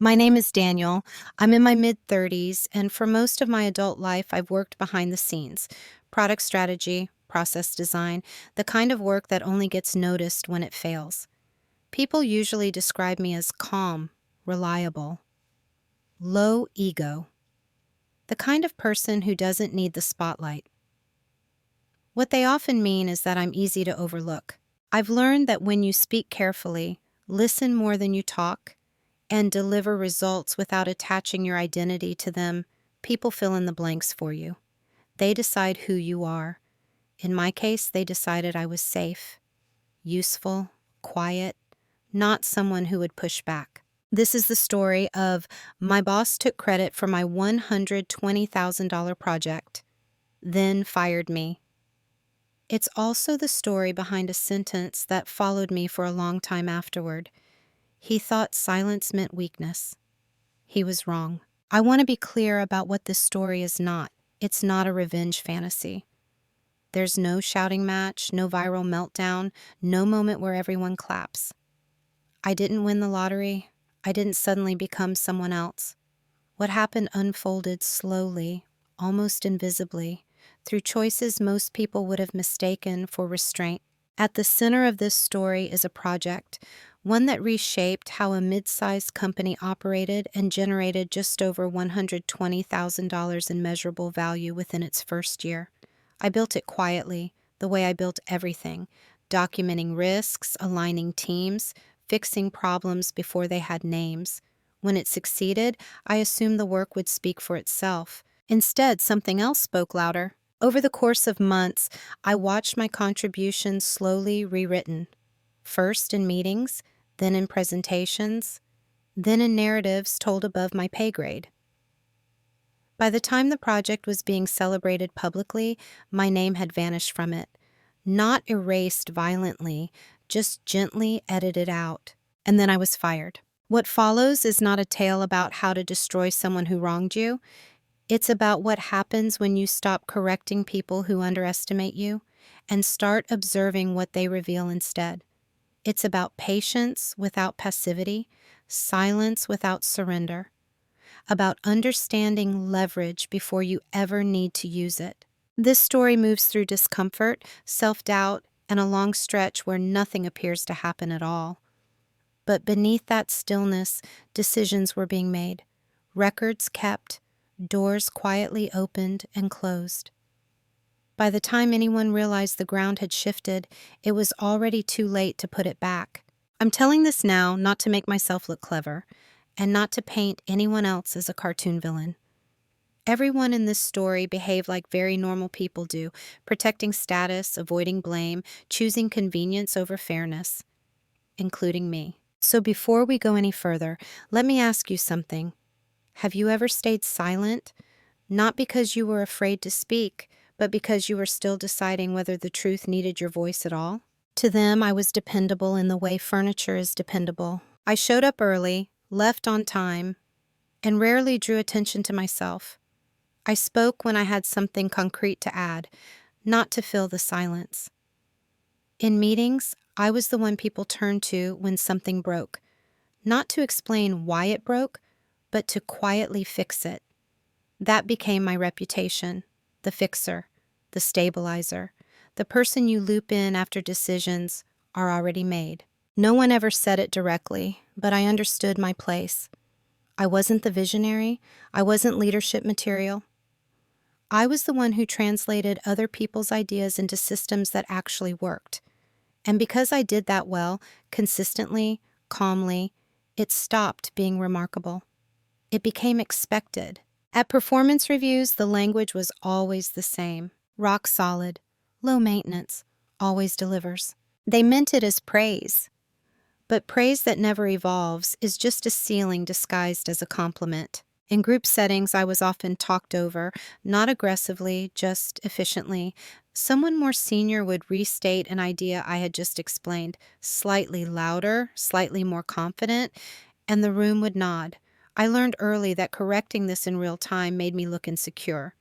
My name is Daniel. I'm in my mid-30s, and for most of my adult life, I've worked behind the scenes. Product strategy, process design, the kind of work that only gets noticed when it fails. People usually describe me as calm, reliable, low ego, the kind of person who doesn't need the spotlight. What they often mean is that I'm easy to overlook. I've learned that when you speak carefully, listen more than you talk, and deliver results without attaching your identity to them, people fill in the blanks for you. They decide who you are. In my case, they decided I was safe, useful, quiet, not someone who would push back. This is the story of my boss took credit for my $120,000 project, then fired me. It's also the story behind a sentence that followed me for a long time afterward. He thought silence meant weakness. He was wrong. I want to be clear about what this story is not. It's not a revenge fantasy. There's no shouting match, no viral meltdown, no moment where everyone claps. I didn't win the lottery. I didn't suddenly become someone else. What happened unfolded slowly, almost invisibly, through choices most people would have mistaken for restraint. At the center of this story is a project, one that reshaped how a mid-sized company operated and generated just over $120,000 in measurable value within its first year. I built it quietly, the way I built everything, documenting risks, aligning teams, fixing problems before they had names. When it succeeded, I assumed the work would speak for itself. Instead, something else spoke louder. Over the course of months, I watched my contributions slowly rewritten. First in meetings, then in presentations, then in narratives told above my pay grade. By the time the project was being celebrated publicly, my name had vanished from it. Not erased violently, just gently edited out. And then I was fired. What follows is not a tale about how to destroy someone who wronged you. It's about what happens when you stop correcting people who underestimate you and start observing what they reveal instead. It's about patience without passivity, silence without surrender, about understanding leverage before you ever need to use it. This story moves through discomfort, self-doubt, and a long stretch where nothing appears to happen at all. But beneath that stillness, decisions were being made, records kept, doors quietly opened and closed. By the time anyone realized the ground had shifted, it was already too late to put it back. I'm telling this now not to make myself look clever, and not to paint anyone else as a cartoon villain. Everyone in this story behaved like very normal people do, protecting status, avoiding blame, choosing convenience over fairness, including me. So before we go any further, let me ask you something. Have you ever stayed silent, not because you were afraid to speak, but because you were still deciding whether the truth needed your voice at all? To them, I was dependable in the way furniture is dependable. I showed up early, left on time, and rarely drew attention to myself. I spoke when I had something concrete to add, not to fill the silence. In meetings, I was the one people turned to when something broke, not to explain why it broke, but to quietly fix it. That became my reputation, the fixer, the stabilizer, the person you loop in after decisions are already made. No one ever said it directly, but I understood my place. I wasn't the visionary. I wasn't leadership material. I was the one who translated other people's ideas into systems that actually worked. And because I did that well, consistently, calmly, it stopped being remarkable. It became expected. At performance reviews, the language was always the same. Rock solid, low maintenance, always delivers. They meant it as praise. But praise that never evolves is just a ceiling disguised as a compliment. In group settings, I was often talked over, not aggressively, just efficiently. Someone more senior would restate an idea I had just explained, slightly louder, slightly more confident, and the room would nod. I learned early that correcting this in real time made me look insecure.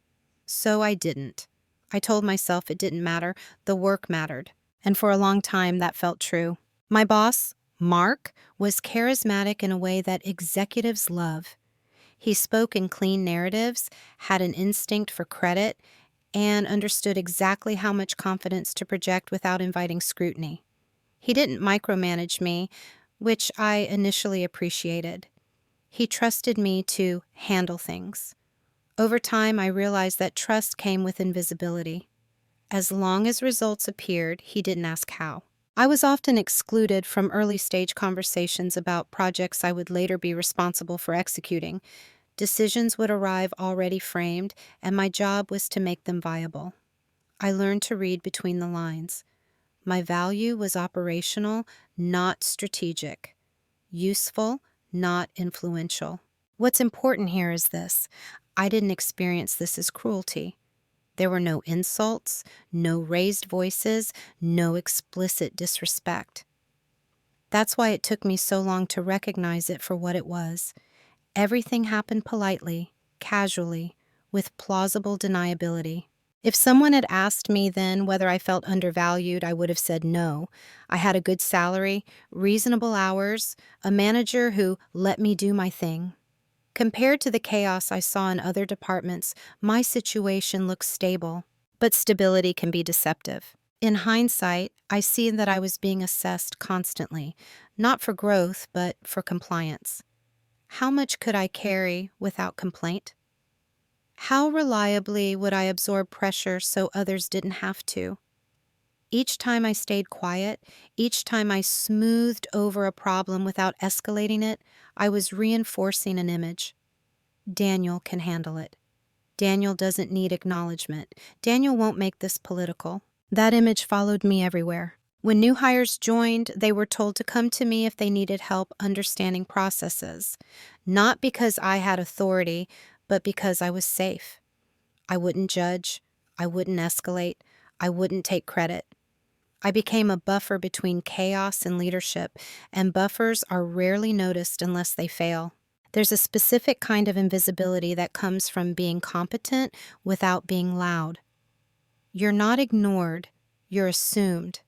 So I didn't. I told myself it didn't matter, the work mattered. And for a long time, that felt true. My boss, Mark was charismatic in a way that executives love. He spoke in clean narratives, had an instinct for credit, and understood exactly how much confidence to project without inviting scrutiny. He didn't micromanage me, which I initially appreciated. He trusted me to handle things. Over time, I realized that trust came with invisibility. As long as results appeared, he didn't ask how. I was often excluded from early stage conversations about projects I would later be responsible for executing. Decisions would arrive already framed, and my job was to make them viable. I learned to read between the lines. My value was operational, not strategic. Useful, not influential. What's important here is this. I didn't experience this as cruelty. There were no insults, no raised voices, no explicit disrespect. That's why it took me so long to recognize it for what it was. Everything happened politely, casually, with plausible deniability. If someone had asked me then whether I felt undervalued, I would have said no. I had a good salary, reasonable hours, a manager who let me do my thing. Compared to the chaos I saw in other departments, my situation looks stable, but stability can be deceptive. In hindsight, I see that I was being assessed constantly, not for growth, but for compliance. How much could I carry without complaint? How reliably would I absorb pressure so others didn't have to? Each time I stayed quiet, each time I smoothed over a problem without escalating it, I was reinforcing an image. Daniel can handle it. Daniel doesn't need acknowledgement. Daniel won't make this political. That image followed me everywhere. When new hires joined, they were told to come to me if they needed help understanding processes. Not because I had authority, but because I was safe. I wouldn't judge. I wouldn't escalate. I wouldn't take credit. I became a buffer between chaos and leadership, and buffers are rarely noticed unless they fail. There's a specific kind of invisibility that comes from being competent without being loud. You're not ignored, you're assumed.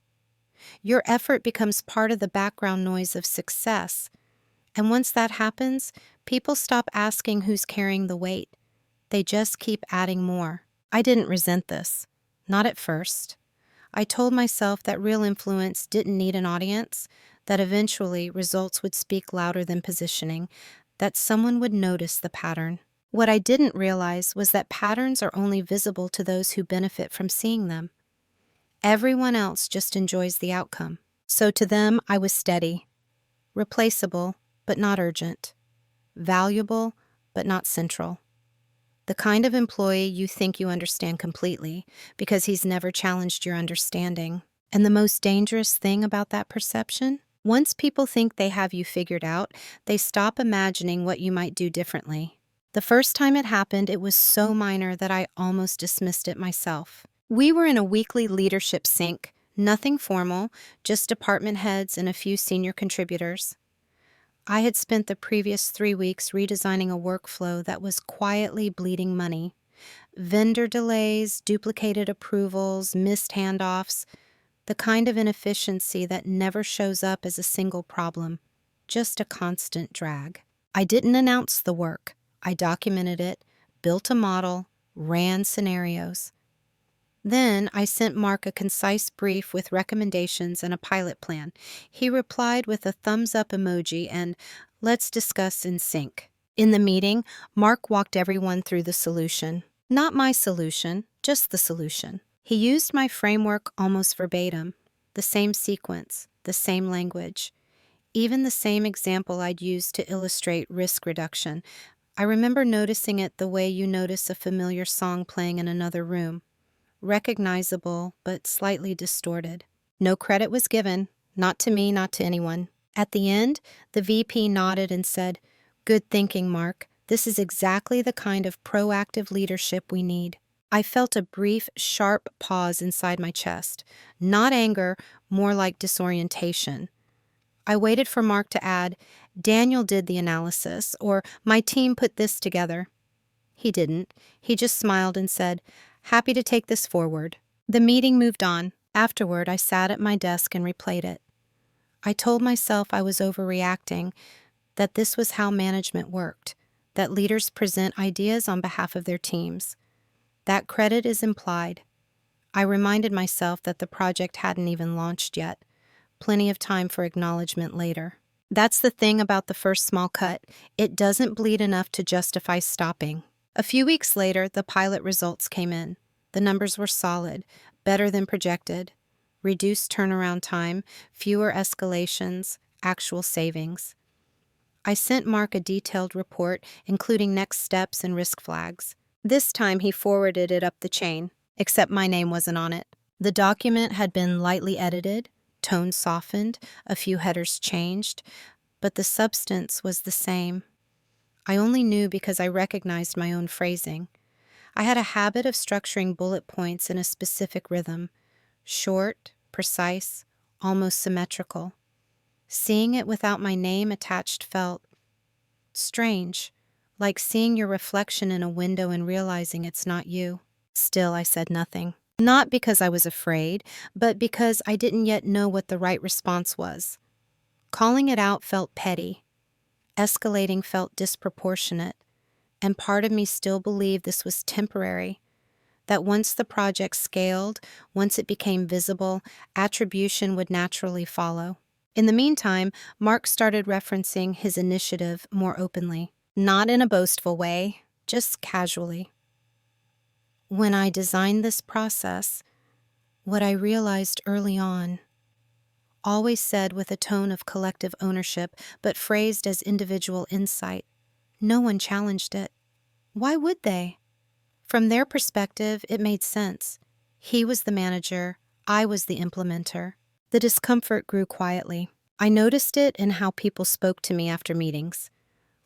Your effort becomes part of the background noise of success. And once that happens, people stop asking who's carrying the weight. They just keep adding more. I didn't resent this. Not at first. I told myself that real influence didn't need an audience, that eventually results would speak louder than positioning, that someone would notice the pattern. What I didn't realize was that patterns are only visible to those who benefit from seeing them. Everyone else just enjoys the outcome. So to them, I was steady, replaceable, but not urgent, valuable, but not central. The kind of employee you think you understand completely because he's never challenged your understanding. And the most dangerous thing about that perception? Once people think they have you figured out, they stop imagining what you might do differently. The first time it happened, it was so minor that I almost dismissed it myself. We were in a weekly leadership sync, nothing formal, just department heads and a few senior contributors. I had spent the previous 3 weeks redesigning a workflow that was quietly bleeding money. Vendor delays, duplicated approvals, missed handoffs, the kind of inefficiency that never shows up as a single problem, just a constant drag. I didn't announce the work. I documented it, built a model, ran scenarios. Then I sent Mark a concise brief with recommendations and a pilot plan. He replied with a thumbs-up emoji and "Let's discuss in sync." In the meeting, Mark walked everyone through the solution. Not my solution, just the solution. He used my framework almost verbatim, the same sequence, the same language, even the same example I'd used to illustrate risk reduction. I remember noticing it the way you notice a familiar song playing in another room. Recognizable, but slightly distorted. No credit was given, not to me, not to anyone. At the end, the VP nodded and said, "Good thinking, Mark. This is exactly the kind of proactive leadership we need." I felt a brief, sharp pause inside my chest. Not anger, more like disorientation. I waited for Mark to add, "Daniel did the analysis," or "My team put this together." He didn't. He just smiled and said, "Happy to take this forward." The meeting moved on. Afterward, I sat at my desk and replayed it. I told myself I was overreacting, that this was how management worked, that leaders present ideas on behalf of their teams. That credit is implied. I reminded myself that the project hadn't even launched yet. Plenty of time for acknowledgement later. That's the thing about the first small cut. It doesn't bleed enough to justify stopping. A few weeks later, the pilot results came in. The numbers were solid, better than projected. Reduced turnaround time, fewer escalations, actual savings. I sent Mark a detailed report, including next steps and risk flags. This time he forwarded it up the chain, except my name wasn't on it. The document had been lightly edited, tone softened, a few headers changed, but the substance was the same. I only knew because I recognized my own phrasing. I had a habit of structuring bullet points in a specific rhythm, short, precise, almost symmetrical. Seeing it without my name attached felt strange, like seeing your reflection in a window and realizing it's not you. Still, I said nothing. Not because I was afraid, but because I didn't yet know what the right response was. Calling it out felt petty. Escalating felt disproportionate. And part of me still believed this was temporary, that once the project scaled, once it became visible, attribution would naturally follow. In the meantime, Mark started referencing his initiative more openly, not in a boastful way, just casually. When I designed this process, what I realized early on, always said with a tone of collective ownership, but phrased as individual insight, no one challenged it. Why would they? From their perspective, it made sense. He was the manager, I was the implementer. The discomfort grew quietly. I noticed it in how people spoke to me after meetings.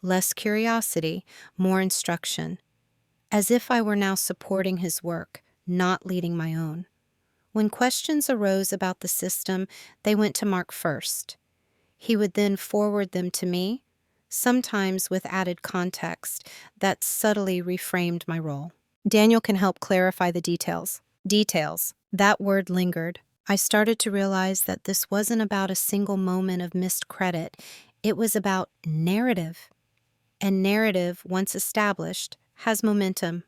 Less curiosity, more instruction. As if I were now supporting his work, not leading my own. When questions arose about the system, they went to Mark first. He would then forward them to me, sometimes with added context that subtly reframed my role. Daniel can help clarify the details. Details. That word lingered. I started to realize that this wasn't about a single moment of missed credit. It was about narrative. And narrative, once established, has momentum.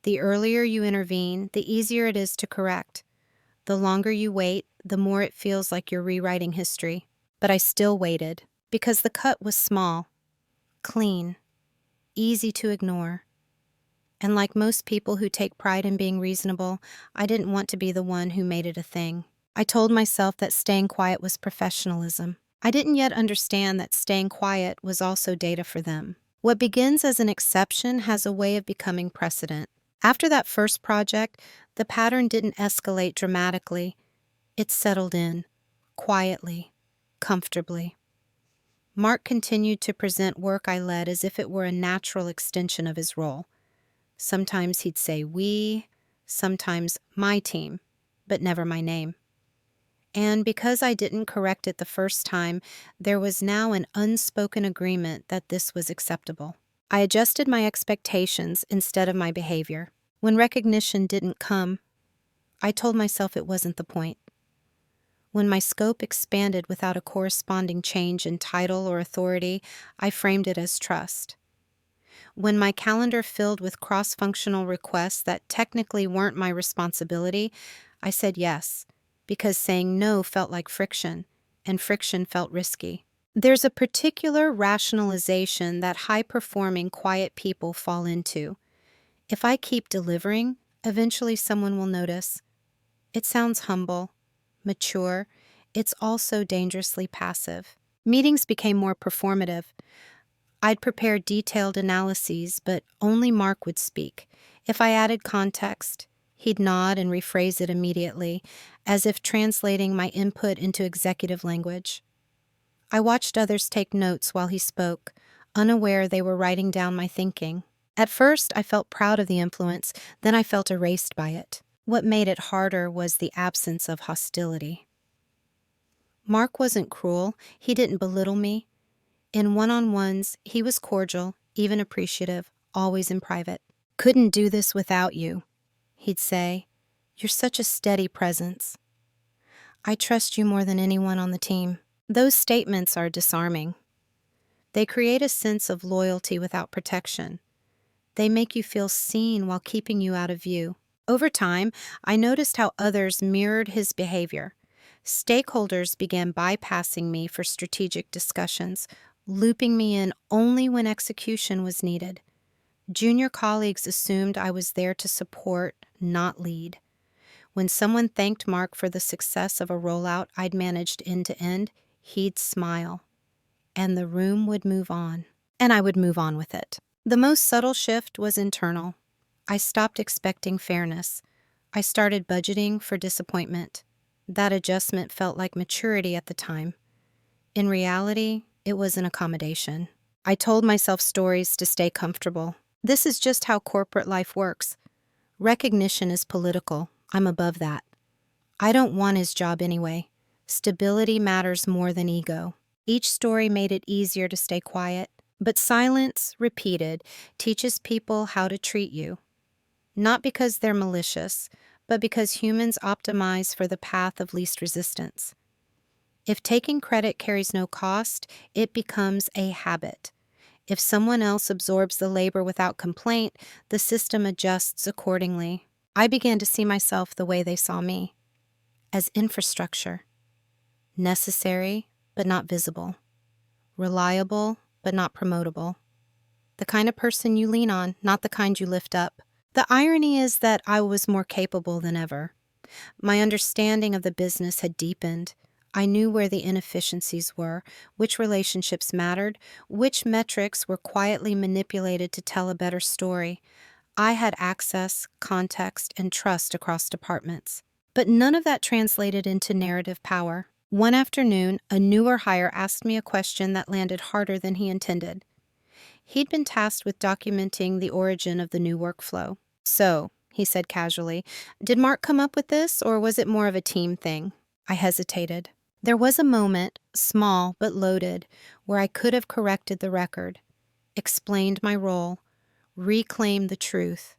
The earlier you intervene, the easier it is to correct. The longer you wait, the more it feels like you're rewriting history. But I still waited, because the cut was small, clean, easy to ignore. And like most people who take pride in being reasonable, I didn't want to be the one who made it a thing. I told myself that staying quiet was professionalism. I didn't yet understand that staying quiet was also data for them. What begins as an exception has a way of becoming precedent. After that first project, the pattern didn't escalate dramatically. It settled in, quietly, comfortably. Mark continued to present work I led as if it were a natural extension of his role. Sometimes he'd say we, sometimes my team, but never my name. And because I didn't correct it the first time, there was now an unspoken agreement that this was acceptable. I adjusted my expectations instead of my behavior. When recognition didn't come, I told myself it wasn't the point. When my scope expanded without a corresponding change in title or authority, I framed it as trust. When my calendar filled with cross-functional requests that technically weren't my responsibility, I said yes, because saying no felt like friction, and friction felt risky. There's a particular rationalization that high-performing, quiet people fall into. If I keep delivering, eventually someone will notice. It sounds humble, mature. It's also dangerously passive. Meetings became more performative. I'd prepare detailed analyses, but only Mark would speak. If I added context, he'd nod and rephrase it immediately, as if translating my input into executive language. I watched others take notes while he spoke, unaware they were writing down my thinking. At first, I felt proud of the influence, then I felt erased by it. What made it harder was the absence of hostility. Mark wasn't cruel. He didn't belittle me. In one-on-ones, he was cordial, even appreciative, always in private. "Couldn't do this without you," he'd say. "You're such a steady presence. I trust you more than anyone on the team." Those statements are disarming. They create a sense of loyalty without protection. They make you feel seen while keeping you out of view. Over time, I noticed how others mirrored his behavior. Stakeholders began bypassing me for strategic discussions, looping me in only when execution was needed. Junior colleagues assumed I was there to support, not lead. When someone thanked Mark for the success of a rollout I'd managed end to end, he'd smile, and the room would move on. And I would move on with it. The most subtle shift was internal. I stopped expecting fairness. I started budgeting for disappointment. That adjustment felt like maturity at the time. In reality, it was an accommodation. I told myself stories to stay comfortable. This is just how corporate life works. Recognition is political. I'm above that. I don't want his job anyway. Stability matters more than ego. Each story made it easier to stay quiet, but silence, repeated, teaches people how to treat you. Not because they're malicious, but because humans optimize for the path of least resistance. If taking credit carries no cost, it becomes a habit. If someone else absorbs the labor without complaint, the system adjusts accordingly. I began to see myself the way they saw me, as infrastructure. Necessary, but not visible. Reliable, but not promotable. The kind of person you lean on, not the kind you lift up. The irony is that I was more capable than ever. My understanding of the business had deepened. I knew where the inefficiencies were, which relationships mattered, which metrics were quietly manipulated to tell a better story. I had access, context, and trust across departments. But none of that translated into narrative power. One afternoon, a newer hire asked me a question that landed harder than he intended. He'd been tasked with documenting the origin of the new workflow. "So," he said casually, "did Mark come up with this, or was it more of a team thing?" I hesitated. There was a moment, small but loaded, where I could have corrected the record, explained my role, reclaimed the truth.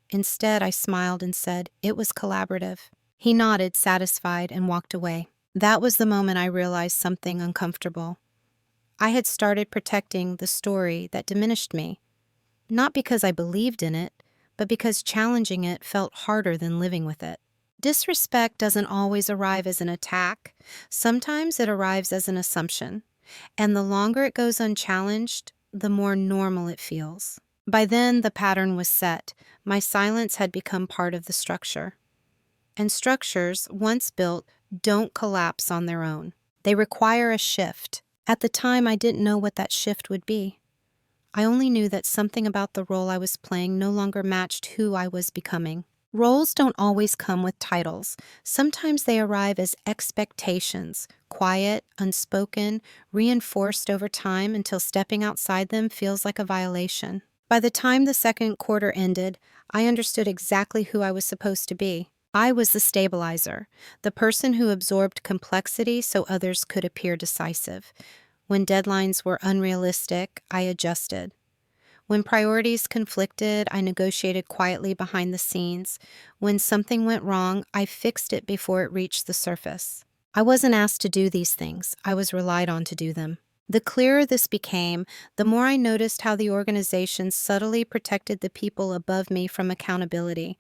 Instead, I smiled and said, "It was collaborative." He nodded, satisfied, and walked away. That was the moment I realized something uncomfortable. I had started protecting the story that diminished me, not because I believed in it, but because challenging it felt harder than living with it. Disrespect doesn't always arrive as an attack. Sometimes it arrives as an assumption, and the longer it goes unchallenged, the more normal it feels. By then, the pattern was set. My silence had become part of the structure. And structures, once built, don't collapse on their own. They require a shift. At the time, I didn't know what that shift would be. I only knew that something about the role I was playing no longer matched who I was becoming. Roles don't always come with titles. Sometimes they arrive as expectations, quiet, unspoken, reinforced over time until stepping outside them feels like a violation. By the time the second quarter ended, I understood exactly who I was supposed to be. I was the stabilizer, the person who absorbed complexity so others could appear decisive. When deadlines were unrealistic, I adjusted. When priorities conflicted, I negotiated quietly behind the scenes. When something went wrong, I fixed it before it reached the surface. I wasn't asked to do these things. I was relied on to do them. The clearer this became, the more I noticed how the organization subtly protected the people above me from accountability.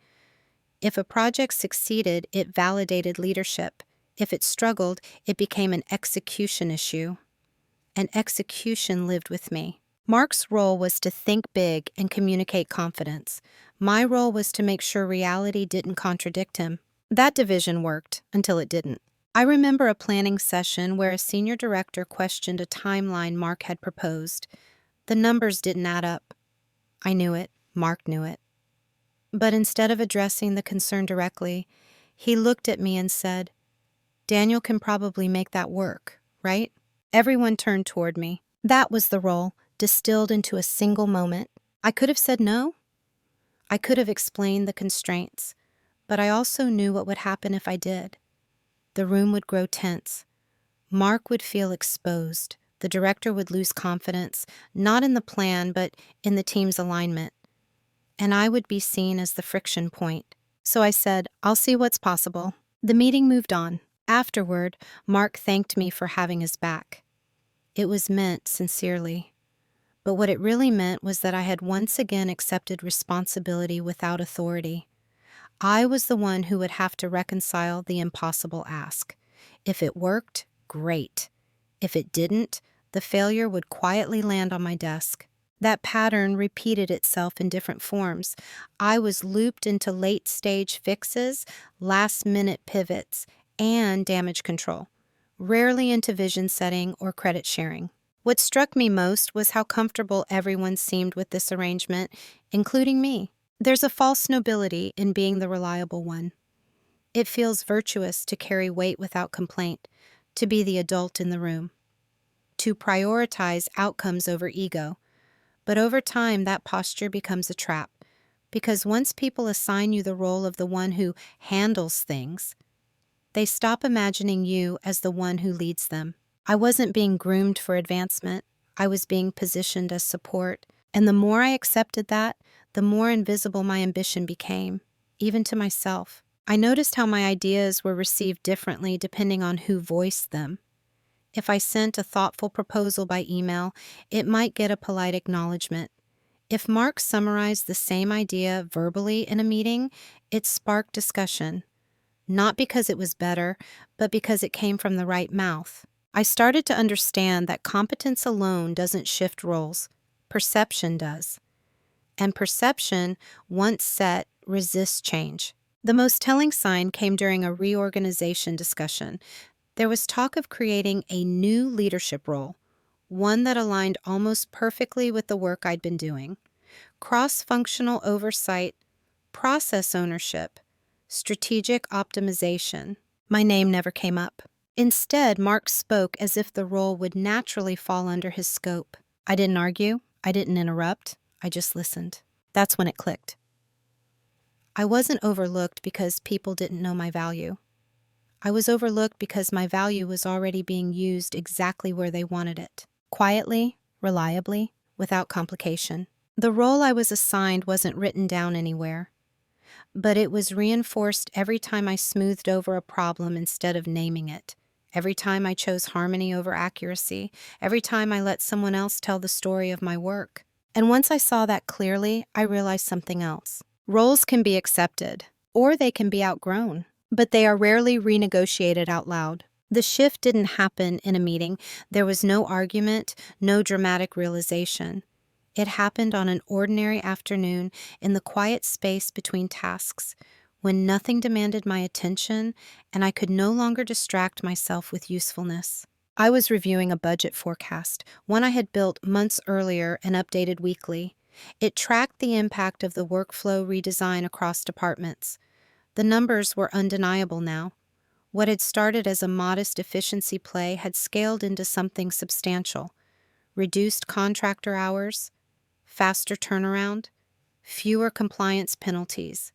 If a project succeeded, it validated leadership. If it struggled, it became an execution issue. And execution lived with me. Mark's role was to think big and communicate confidence. My role was to make sure reality didn't contradict him. That division worked until it didn't. I remember a planning session where a senior director questioned a timeline Mark had proposed. The numbers didn't add up. I knew it. Mark knew it. But instead of addressing the concern directly, he looked at me and said, "Daniel can probably make that work, right?" Everyone turned toward me. That was the role, distilled into a single moment. I could have said no. I could have explained the constraints, but I also knew what would happen if I did. The room would grow tense. Mark would feel exposed. The director would lose confidence, not in the plan, but in the team's alignment. And I would be seen as the friction point. So I said, "I'll see what's possible." The meeting moved on. Afterward, Mark thanked me for having his back. It was meant sincerely. But what it really meant was that I had once again accepted responsibility without authority. I was the one who would have to reconcile the impossible ask. If it worked, great. If it didn't, the failure would quietly land on my desk. That pattern repeated itself in different forms. I was looped into late-stage fixes, last-minute pivots, and damage control, rarely into vision setting or credit sharing. What struck me most was how comfortable everyone seemed with this arrangement, including me. There's a false nobility in being the reliable one. It feels virtuous to carry weight without complaint, to be the adult in the room, to prioritize outcomes over ego. But over time, that posture becomes a trap, because once people assign you the role of the one who handles things, they stop imagining you as the one who leads them. I wasn't being groomed for advancement. I was being positioned as support. And the more I accepted that, the more invisible my ambition became, even to myself. I noticed how my ideas were received differently depending on who voiced them. If I sent a thoughtful proposal by email, it might get a polite acknowledgement. If Mark summarized the same idea verbally in a meeting, it sparked discussion. Not because it was better, but because it came from the right mouth. I started to understand that competence alone doesn't shift roles. Perception does. And perception, once set, resists change. The most telling sign came during a reorganization discussion. There was talk of creating a new leadership role, one that aligned almost perfectly with the work I'd been doing. Cross-functional oversight, process ownership, strategic optimization. My name never came up. Instead, Mark spoke as if the role would naturally fall under his scope. I didn't argue. I didn't interrupt. I just listened. That's when it clicked. I wasn't overlooked because people didn't know my value. I was overlooked because my value was already being used exactly where they wanted it. Quietly, reliably, without complication. The role I was assigned wasn't written down anywhere, but it was reinforced every time I smoothed over a problem instead of naming it. Every time I chose harmony over accuracy. Every time I let someone else tell the story of my work. And once I saw that clearly, I realized something else. Roles can be accepted, or they can be outgrown, but they are rarely renegotiated out loud. The shift didn't happen in a meeting. There was no argument, no dramatic realization. It happened on an ordinary afternoon in the quiet space between tasks, when nothing demanded my attention and I could no longer distract myself with usefulness. I was reviewing a budget forecast, one I had built months earlier and updated weekly. It tracked the impact of the workflow redesign across departments. The numbers were undeniable now. What had started as a modest efficiency play had scaled into something substantial. Reduced contractor hours, faster turnaround, fewer compliance penalties.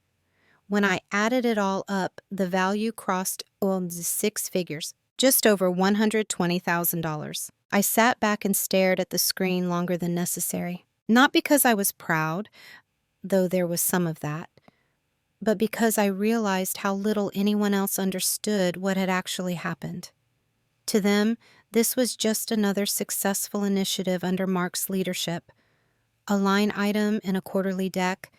When I added it all up, the value crossed six figures, just over $120,000. I sat back and stared at the screen longer than necessary. Not because I was proud, though there was some of that, but because I realized how little anyone else understood what had actually happened. To them, this was just another successful initiative under Mark's leadership. A line item in a quarterly deck,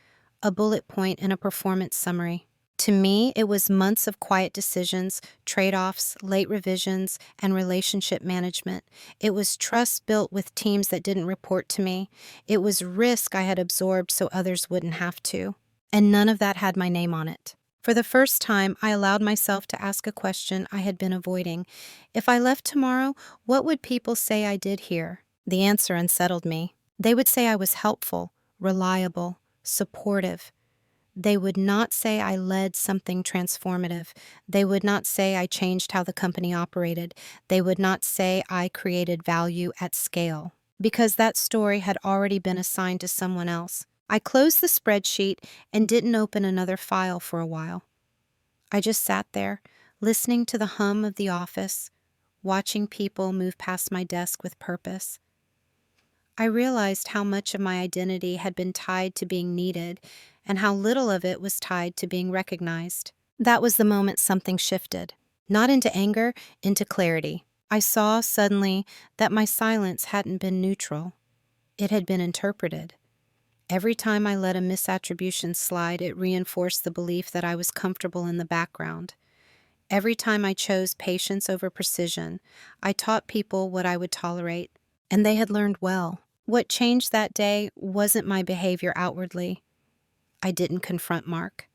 a bullet point in a performance summary. To me, it was months of quiet decisions, trade-offs, late revisions, and relationship management. It was trust built with teams that didn't report to me. It was risk I had absorbed so others wouldn't have to. And none of that had my name on it. For the first time, I allowed myself to ask a question I had been avoiding. If I left tomorrow, what would people say I did here? The answer unsettled me. They would say I was helpful, reliable, supportive. They would not say I led something transformative. They would not say I changed how the company operated. They would not say I created value at scale, because that story had already been assigned to someone else. I closed the spreadsheet and didn't open another file for a while. I just sat there, listening to the hum of the office, watching people move past my desk with purpose. I realized how much of my identity had been tied to being needed and how little of it was tied to being recognized. That was the moment something shifted. Not into anger, into clarity. I saw suddenly that my silence hadn't been neutral. It had been interpreted. Every time I let a misattribution slide, it reinforced the belief that I was comfortable in the background. Every time I chose patience over precision, I taught people what I would tolerate, and they had learned well. What changed that day wasn't my behavior outwardly. I didn't confront Mark.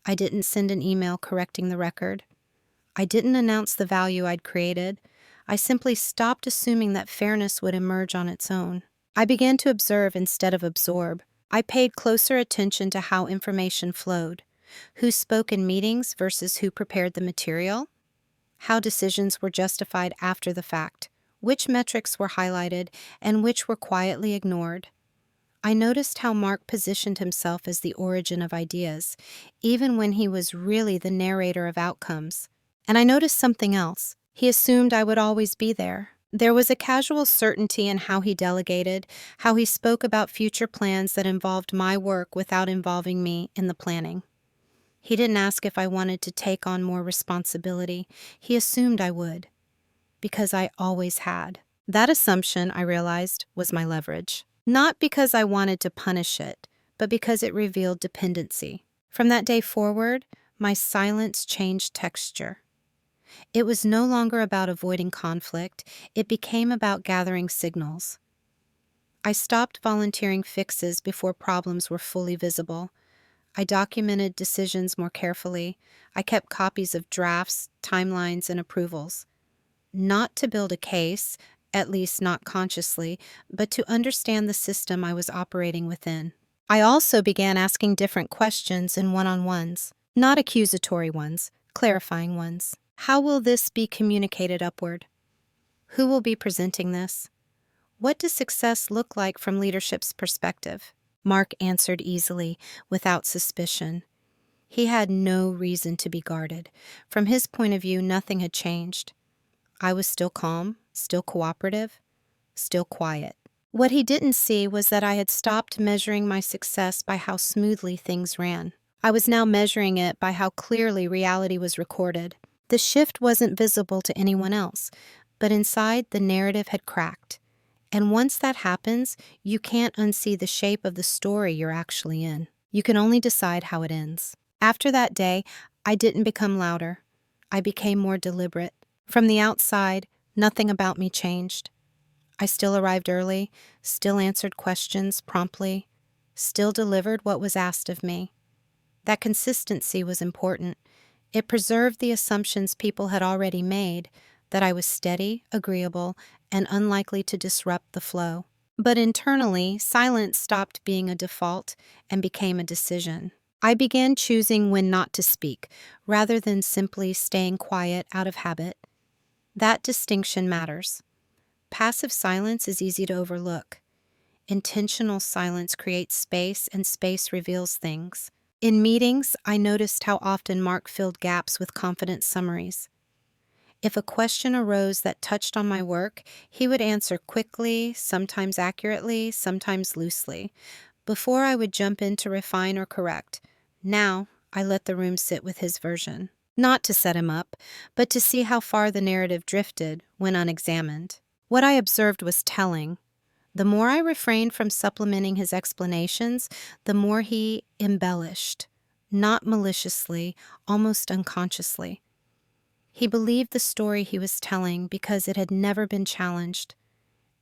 I didn't send an email correcting the record. I didn't announce the value I'd created. I simply stopped assuming that fairness would emerge on its own. I began to observe instead of absorb. I paid closer attention to how information flowed, who spoke in meetings versus who prepared the material, how decisions were justified after the fact, which metrics were highlighted and which were quietly ignored. I noticed how Mark positioned himself as the origin of ideas, even when he was really the narrator of outcomes. And I noticed something else. He assumed I would always be there. There was a casual certainty in how he delegated, how he spoke about future plans that involved my work without involving me in the planning. He didn't ask if I wanted to take on more responsibility. He assumed I would, because I always had. That assumption, I realized, was my leverage. Not because I wanted to punish it, but because it revealed dependency. From that day forward, my silence changed texture. It was no longer about avoiding conflict. It became about gathering signals. I stopped volunteering fixes before problems were fully visible. I documented decisions more carefully. I kept copies of drafts, timelines, and approvals. Not to build a case, at least not consciously, but to understand the system I was operating within. I also began asking different questions in one-on-ones, not accusatory ones, clarifying ones. How will this be communicated upward? Who will be presenting this? What does success look like from leadership's perspective? Mark answered easily, without suspicion. He had no reason to be guarded. From his point of view, nothing had changed. I was still calm, still cooperative, still quiet. What he didn't see was that I had stopped measuring my success by how smoothly things ran. I was now measuring it by how clearly reality was recorded. The shift wasn't visible to anyone else, but inside the narrative had cracked. And once that happens, you can't unsee the shape of the story you're actually in. You can only decide how it ends. After that day, I didn't become louder. I became more deliberate. From the outside, nothing about me changed. I still arrived early, still answered questions promptly, still delivered what was asked of me. That consistency was important. It preserved the assumptions people had already made, that I was steady, agreeable, and unlikely to disrupt the flow. But internally, silence stopped being a default and became a decision. I began choosing when not to speak, rather than simply staying quiet out of habit. That distinction matters. Passive silence is easy to overlook. Intentional silence creates space, and space reveals things. In meetings, I noticed how often Mark filled gaps with confident summaries. If a question arose that touched on my work, he would answer quickly, sometimes accurately, sometimes loosely, before I would jump in to refine or correct. Now, I let the room sit with his version. Not to set him up, but to see how far the narrative drifted when unexamined. What I observed was telling. The more I refrained from supplementing his explanations, the more he embellished, not maliciously, almost unconsciously. He believed the story he was telling because it had never been challenged,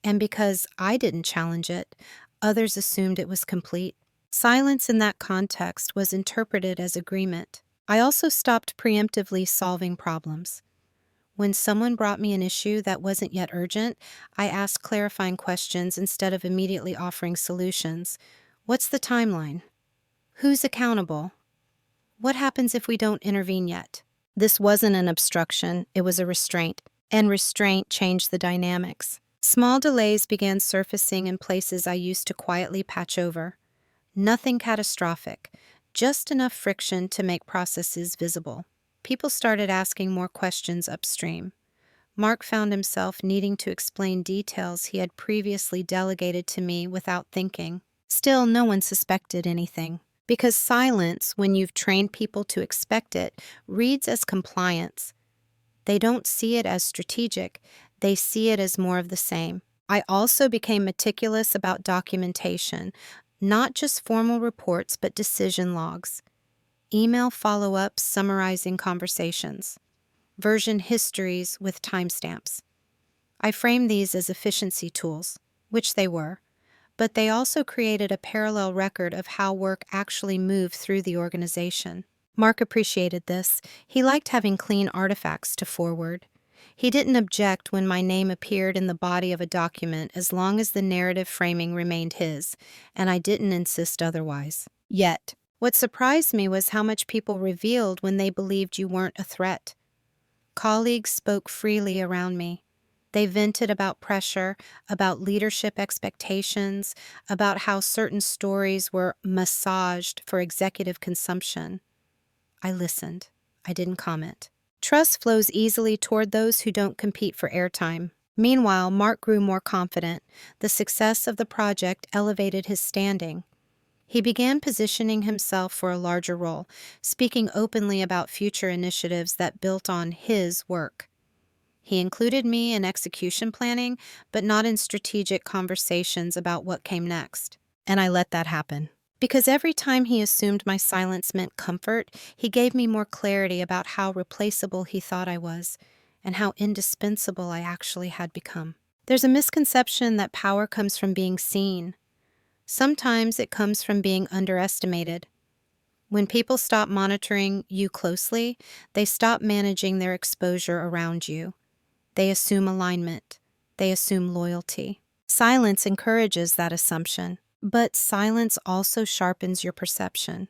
and because I didn't challenge it, others assumed it was complete. Silence in that context was interpreted as agreement. I also stopped preemptively solving problems. When someone brought me an issue that wasn't yet urgent, I asked clarifying questions instead of immediately offering solutions. What's the timeline? Who's accountable? What happens if we don't intervene yet? This wasn't an obstruction, it was a restraint, and restraint changed the dynamics. Small delays began surfacing in places I used to quietly patch over. Nothing catastrophic, just enough friction to make processes visible. People started asking more questions upstream. Mark found himself needing to explain details he had previously delegated to me without thinking. Still, no one suspected anything. Because silence, when you've trained people to expect it, reads as compliance. They don't see it as strategic, they see it as more of the same. I also became meticulous about documentation, not just formal reports, but decision logs, email follow ups summarizing conversations, version histories with timestamps. I framed these as efficiency tools, which they were, but they also created a parallel record of how work actually moved through the organization. Mark appreciated this. He liked having clean artifacts to forward. He didn't object when my name appeared in the body of a document as long as the narrative framing remained his, and I didn't insist otherwise. Yet, what surprised me was how much people revealed when they believed you weren't a threat. Colleagues spoke freely around me. They vented about pressure, about leadership expectations, about how certain stories were massaged for executive consumption. I listened. I didn't comment. Trust flows easily toward those who don't compete for airtime. Meanwhile, Mark grew more confident. The success of the project elevated his standing. He began positioning himself for a larger role, speaking openly about future initiatives that built on his work. He included me in execution planning, but not in strategic conversations about what came next. And I let that happen. Because every time he assumed my silence meant comfort, he gave me more clarity about how replaceable he thought I was, and how indispensable I actually had become. There's a misconception that power comes from being seen. Sometimes it comes from being underestimated. When people stop monitoring you closely, they stop managing their exposure around you. They assume alignment. They assume loyalty. Silence encourages that assumption, but silence also sharpens your perception.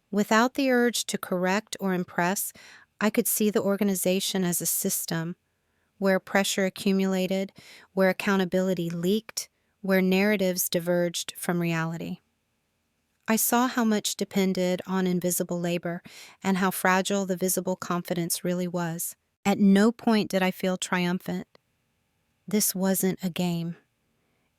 Without the urge to correct or impress, I could see the organization as a system where pressure accumulated, where accountability leaked, where narratives diverged from reality. I saw how much depended on invisible labor and how fragile the visible confidence really was. At no point did I feel triumphant. This wasn't a game.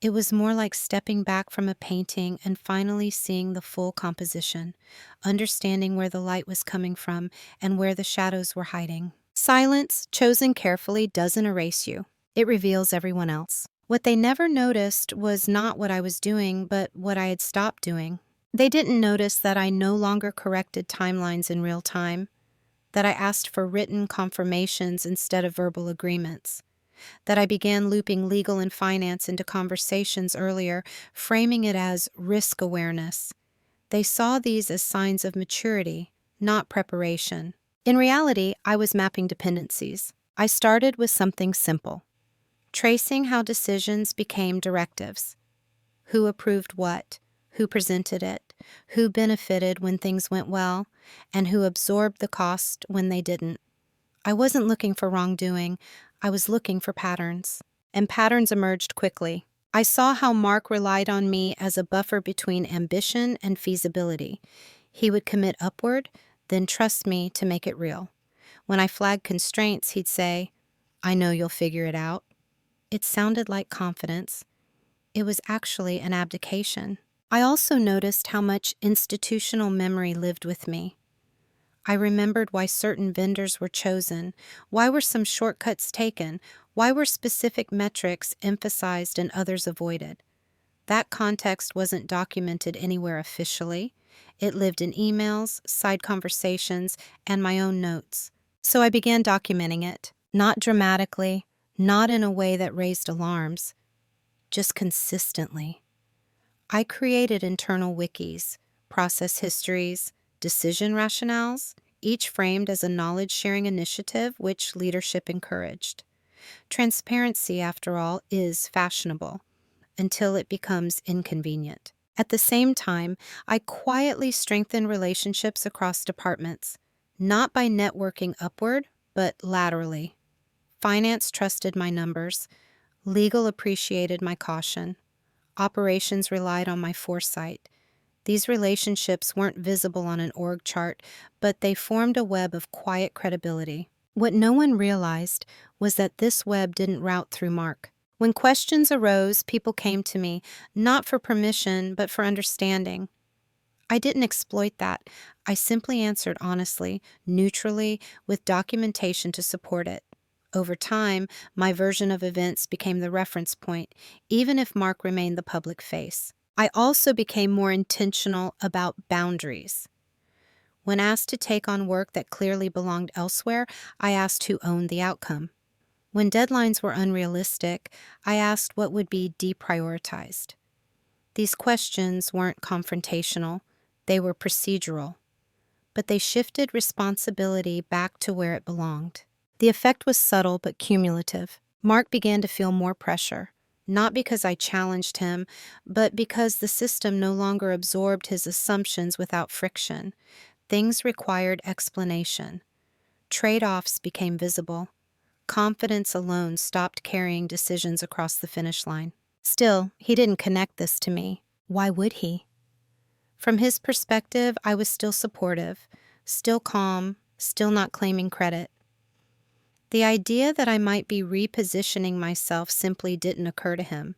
It was more like stepping back from a painting and finally seeing the full composition, understanding where the light was coming from and where the shadows were hiding. Silence, chosen carefully, doesn't erase you. It reveals everyone else. What they never noticed was not what I was doing, but what I had stopped doing. They didn't notice that I no longer corrected timelines in real time, that I asked for written confirmations instead of verbal agreements, that I began looping legal and finance into conversations earlier, framing it as risk awareness. They saw these as signs of maturity, not preparation. In reality, I was mapping dependencies. I started with something simple, tracing how decisions became directives. Who approved what? Who presented it? Who benefited when things went well? And who absorbed the cost when they didn't? I wasn't looking for wrongdoing. I was looking for patterns. And patterns emerged quickly. I saw how Mark relied on me as a buffer between ambition and feasibility. He would commit upward, then trust me to make it real. When I flagged constraints, he'd say, "I know you'll figure it out." It sounded like confidence. It was actually an abdication. I also noticed how much institutional memory lived with me. I remembered why certain vendors were chosen, why were some shortcuts taken, why were specific metrics emphasized and others avoided. That context wasn't documented anywhere officially. It lived in emails, side conversations, and my own notes. So I began documenting it, not dramatically, not in a way that raised alarms, just consistently. I created internal wikis, process histories, decision rationales, each framed as a knowledge-sharing initiative which leadership encouraged. Transparency, after all, is fashionable until it becomes inconvenient. At the same time, I quietly strengthened relationships across departments, not by networking upward, but laterally. Finance trusted my numbers, legal appreciated my caution, operations relied on my foresight. These relationships weren't visible on an org chart, but they formed a web of quiet credibility. What no one realized was that this web didn't route through Mark. When questions arose, people came to me, not for permission, but for understanding. I didn't exploit that. I simply answered honestly, neutrally, with documentation to support it. Over time, my version of events became the reference point, even if Mark remained the public face. I also became more intentional about boundaries. When asked to take on work that clearly belonged elsewhere, I asked who owned the outcome. When deadlines were unrealistic, I asked what would be deprioritized. These questions weren't confrontational, they were procedural, but they shifted responsibility back to where it belonged. The effect was subtle but cumulative. Mark began to feel more pressure, not because I challenged him, but because the system no longer absorbed his assumptions without friction. Things required explanation. Trade-offs became visible. Confidence alone stopped carrying decisions across the finish line. Still, he didn't connect this to me. Why would he? From his perspective, I was still supportive, still calm, still not claiming credit. The idea that I might be repositioning myself simply didn't occur to him.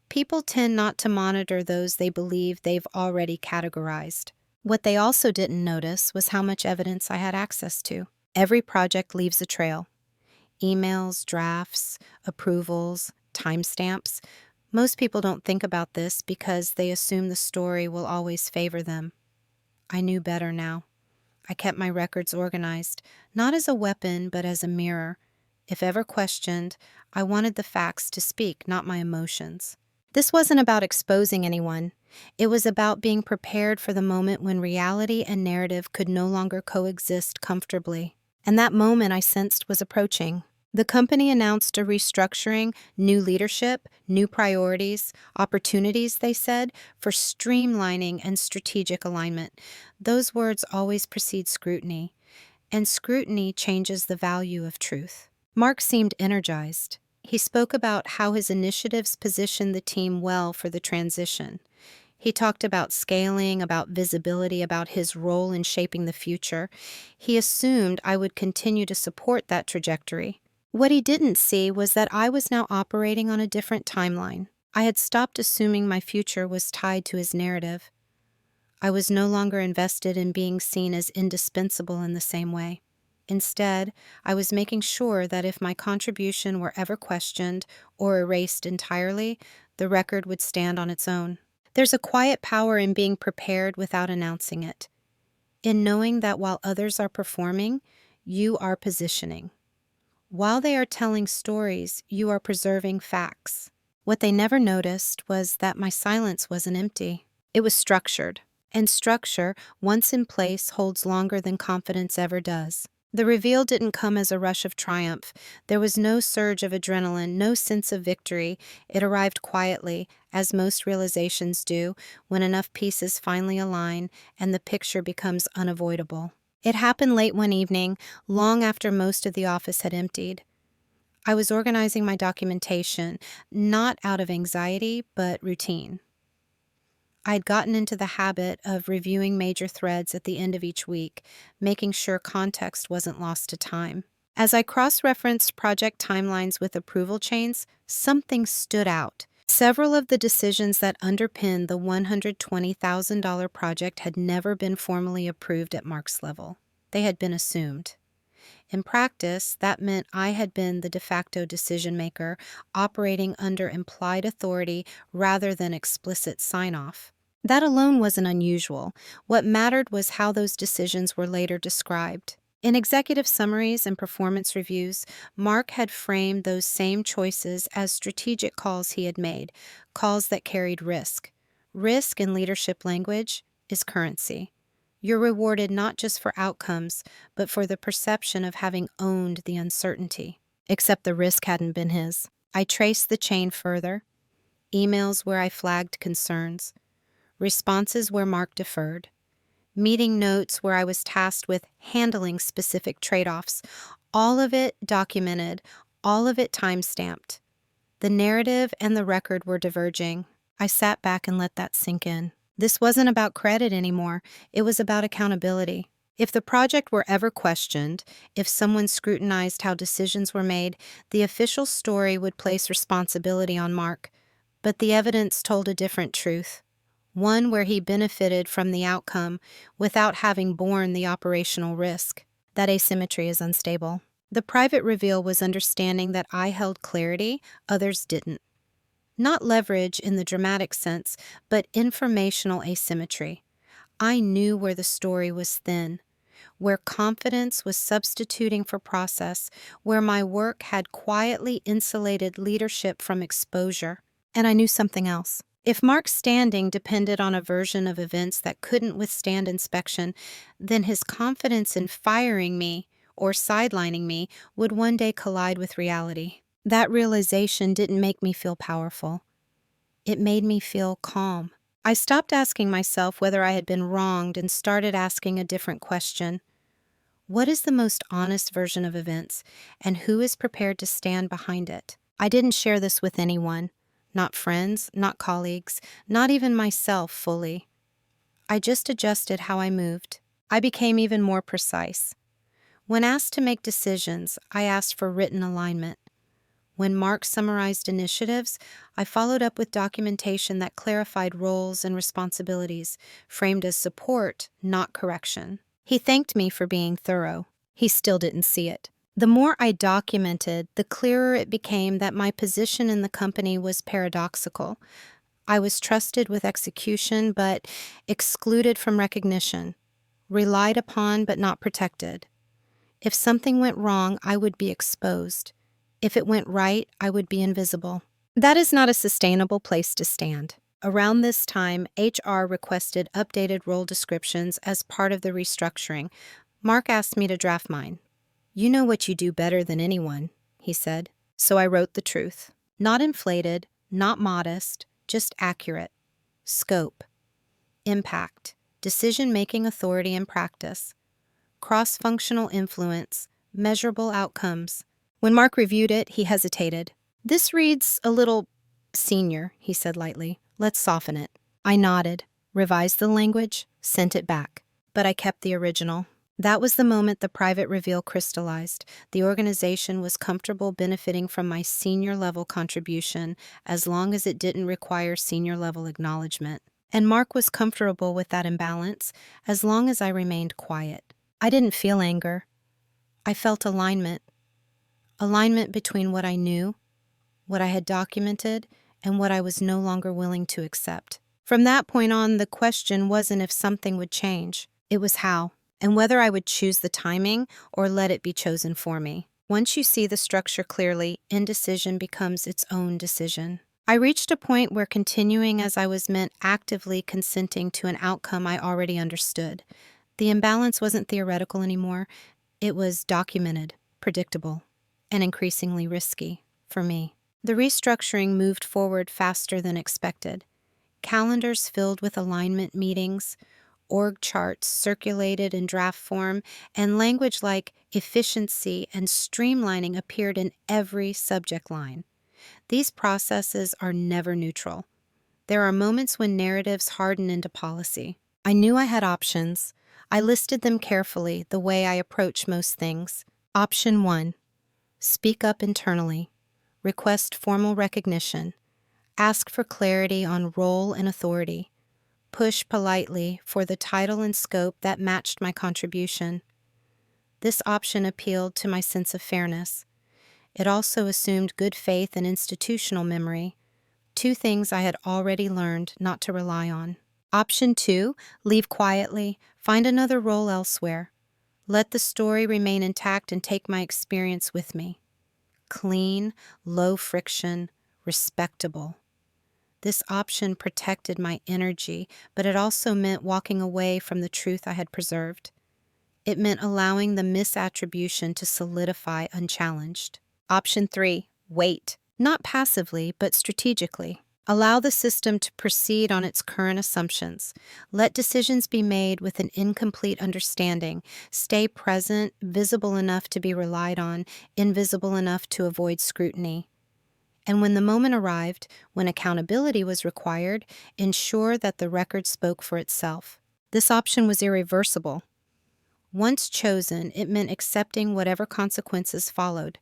People tend not to monitor those they believe they've already categorized. What they also didn't notice was how much evidence I had access to. Every project leaves a trail. Emails, drafts, approvals, timestamps. Most people don't think about this because they assume the story will always favor them. I knew better now. I kept my records organized, not as a weapon, but as a mirror. If ever questioned, I wanted the facts to speak, not my emotions. This wasn't about exposing anyone. It was about being prepared for the moment when reality and narrative could no longer coexist comfortably. And that moment I sensed was approaching. The company announced a restructuring, new leadership, new priorities, opportunities, they said, for streamlining and strategic alignment. Those words always precede scrutiny, and scrutiny changes the value of truth. Mark seemed energized. He spoke about how his initiatives positioned the team well for the transition. He talked about scaling, about visibility, about his role in shaping the future. He assumed I would continue to support that trajectory. What he didn't see was that I was now operating on a different timeline. I had stopped assuming my future was tied to his narrative. I was no longer invested in being seen as indispensable in the same way. Instead, I was making sure that if my contribution were ever questioned or erased entirely, the record would stand on its own. There's a quiet power in being prepared without announcing it, in knowing that while others are performing, you are positioning. While they are telling stories, you are preserving facts. What they never noticed was that my silence wasn't empty. It was structured, and structure, once in place, holds longer than confidence ever does. The reveal didn't come as a rush of triumph. There was no surge of adrenaline, no sense of victory. It arrived quietly, as most realizations do, when enough pieces finally align and the picture becomes unavoidable. It happened late one evening, long after most of the office had emptied. I was organizing my documentation, not out of anxiety, but routine. I had gotten into the habit of reviewing major threads at the end of each week, making sure context wasn't lost to time. As I cross-referenced project timelines with approval chains, something stood out. Several of the decisions that underpinned the $120,000 project had never been formally approved at Mark's level. They had been assumed. In practice, that meant I had been the de facto decision-maker, operating under implied authority rather than explicit sign-off. That alone wasn't unusual. What mattered was how those decisions were later described. In executive summaries and performance reviews, Mark had framed those same choices as strategic calls he had made, calls that carried risk. Risk in leadership language is currency. You're rewarded not just for outcomes, but for the perception of having owned the uncertainty. Except the risk hadn't been his. I traced the chain further. Emails where I flagged concerns. Responses where Mark deferred. Meeting notes where I was tasked with handling specific trade-offs. All of it documented, all of it time-stamped. The narrative and the record were diverging. I sat back and let that sink in. This wasn't about credit anymore. It was about accountability. If the project were ever questioned, if someone scrutinized how decisions were made, the official story would place responsibility on Mark. But the evidence told a different truth. One where he benefited from the outcome without having borne the operational risk. That asymmetry is unstable. The private reveal was understanding that I held clarity, others didn't. Not leverage in the dramatic sense, but informational asymmetry. I knew where the story was thin, where confidence was substituting for process, where my work had quietly insulated leadership from exposure. And I knew something else. If Mark's standing depended on a version of events that couldn't withstand inspection, then his confidence in firing me or sidelining me would one day collide with reality. That realization didn't make me feel powerful. It made me feel calm. I stopped asking myself whether I had been wronged and started asking a different question. What is the most honest version of events, and who is prepared to stand behind it? I didn't share this with anyone, not friends, not colleagues, not even myself fully. I just adjusted how I moved. I became even more precise. When asked to make decisions, I asked for written alignment. When Mark summarized initiatives, I followed up with documentation that clarified roles and responsibilities, framed as support, not correction. He thanked me for being thorough. He still didn't see it. The more I documented, the clearer it became that my position in the company was paradoxical. I was trusted with execution, but excluded from recognition, relied upon, but not protected. If something went wrong, I would be exposed. If it went right, I would be invisible. That is not a sustainable place to stand. Around this time, HR requested updated role descriptions as part of the restructuring. Mark asked me to draft mine. "You know what you do better than anyone," he said. So I wrote the truth. Not inflated, not modest, just accurate. Scope, impact, decision-making authority and practice, cross-functional influence, measurable outcomes. When Mark reviewed it, he hesitated. "This reads a little senior," he said lightly. "Let's soften it." I nodded, revised the language, sent it back. But I kept the original. That was the moment the private reveal crystallized. The organization was comfortable benefiting from my senior-level contribution as long as it didn't require senior-level acknowledgement. And Mark was comfortable with that imbalance as long as I remained quiet. I didn't feel anger. I felt alignment. Alignment between what I knew, what I had documented, and what I was no longer willing to accept. From that point on, the question wasn't if something would change. It was how, and whether I would choose the timing or let it be chosen for me. Once you see the structure clearly, indecision becomes its own decision. I reached a point where continuing as I was meant actively consenting to an outcome I already understood. The imbalance wasn't theoretical anymore. It was documented, predictable, and increasingly risky for me. The restructuring moved forward faster than expected. Calendars filled with alignment meetings, org charts circulated in draft form, and language like efficiency and streamlining appeared in every subject line. These processes are never neutral. There are moments when narratives harden into policy. I knew I had options. I listed them carefully, the way I approach most things. Option 1. Speak up internally. Request formal recognition. Ask for clarity on role and authority. Push politely for the title and scope that matched my contribution. This option appealed to my sense of fairness. It also assumed good faith and institutional memory, two things I had already learned not to rely on. Option 2, leave quietly, find another role elsewhere. Let the story remain intact and take my experience with me. Clean, low friction, respectable. This option protected my energy, but it also meant walking away from the truth I had preserved. It meant allowing the misattribution to solidify unchallenged. Option 3, wait. Not passively, but strategically. Allow the system to proceed on its current assumptions. Let decisions be made with an incomplete understanding. Stay present, visible enough to be relied on, invisible enough to avoid scrutiny. And when the moment arrived, when accountability was required, ensure that the record spoke for itself. This option was irreversible. Once chosen, it meant accepting whatever consequences followed,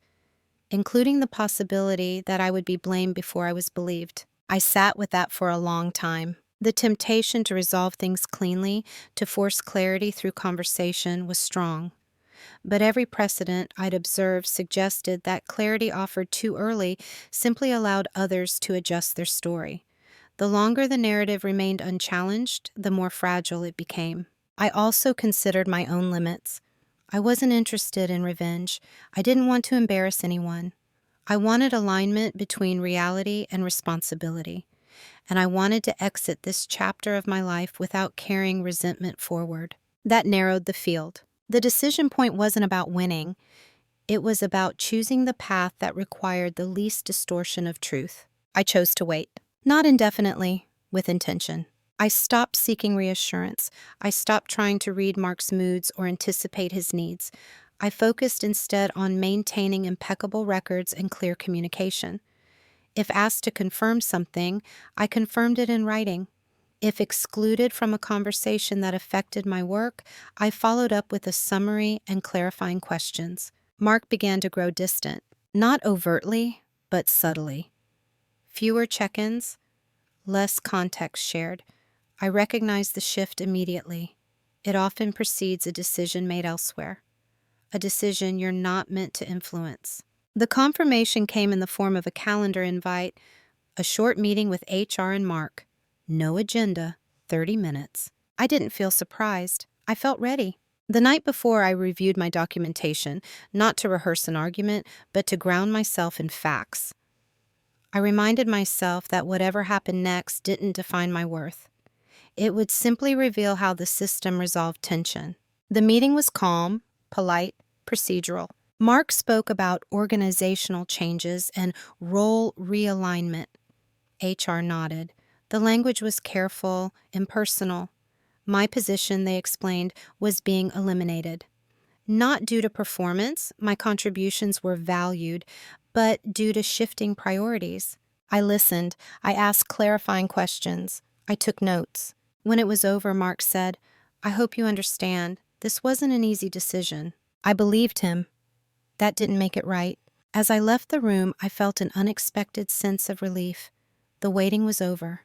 including the possibility that I would be blamed before I was believed. I sat with that for a long time. The temptation to resolve things cleanly, to force clarity through conversation, was strong. but every precedent I'd observed suggested that clarity offered too early simply allowed others to adjust their story. The longer the narrative remained unchallenged, the more fragile it became. I also considered my own limits. I wasn't interested in revenge. I didn't want to embarrass anyone. I wanted alignment between reality and responsibility, and I wanted to exit this chapter of my life without carrying resentment forward. That narrowed the field. The decision point wasn't about winning. It was about choosing the path that required the least distortion of truth. I chose to wait. Not indefinitely, with intention. I stopped seeking reassurance. I stopped trying to read Mark's moods or anticipate his needs. I focused instead on maintaining impeccable records and clear communication. If asked to confirm something, I confirmed it in writing. If excluded from a conversation that affected my work, I followed up with a summary and clarifying questions. Mark began to grow distant, not overtly, but subtly. Fewer check-ins, less context shared. I recognized the shift immediately. It often precedes a decision made elsewhere, a decision you're not meant to influence. The confirmation came in the form of a calendar invite, a short meeting with HR and Mark. No agenda, 30 minutes. I didn't feel surprised. I felt ready. The night before, I reviewed my documentation, not to rehearse an argument, but to ground myself in facts. I reminded myself that whatever happened next didn't define my worth. It would simply reveal how the system resolved tension. The meeting was calm, polite, procedural. Mark spoke about organizational changes and role realignment. HR nodded. The language was careful, impersonal. My position, they explained, was being eliminated. Not due to performance, my contributions were valued, but due to shifting priorities. I listened. I asked clarifying questions. I took notes. When it was over, Mark said, "I hope you understand. This wasn't an easy decision." I believed him. That didn't make it right. As I left the room, I felt an unexpected sense of relief. The waiting was over.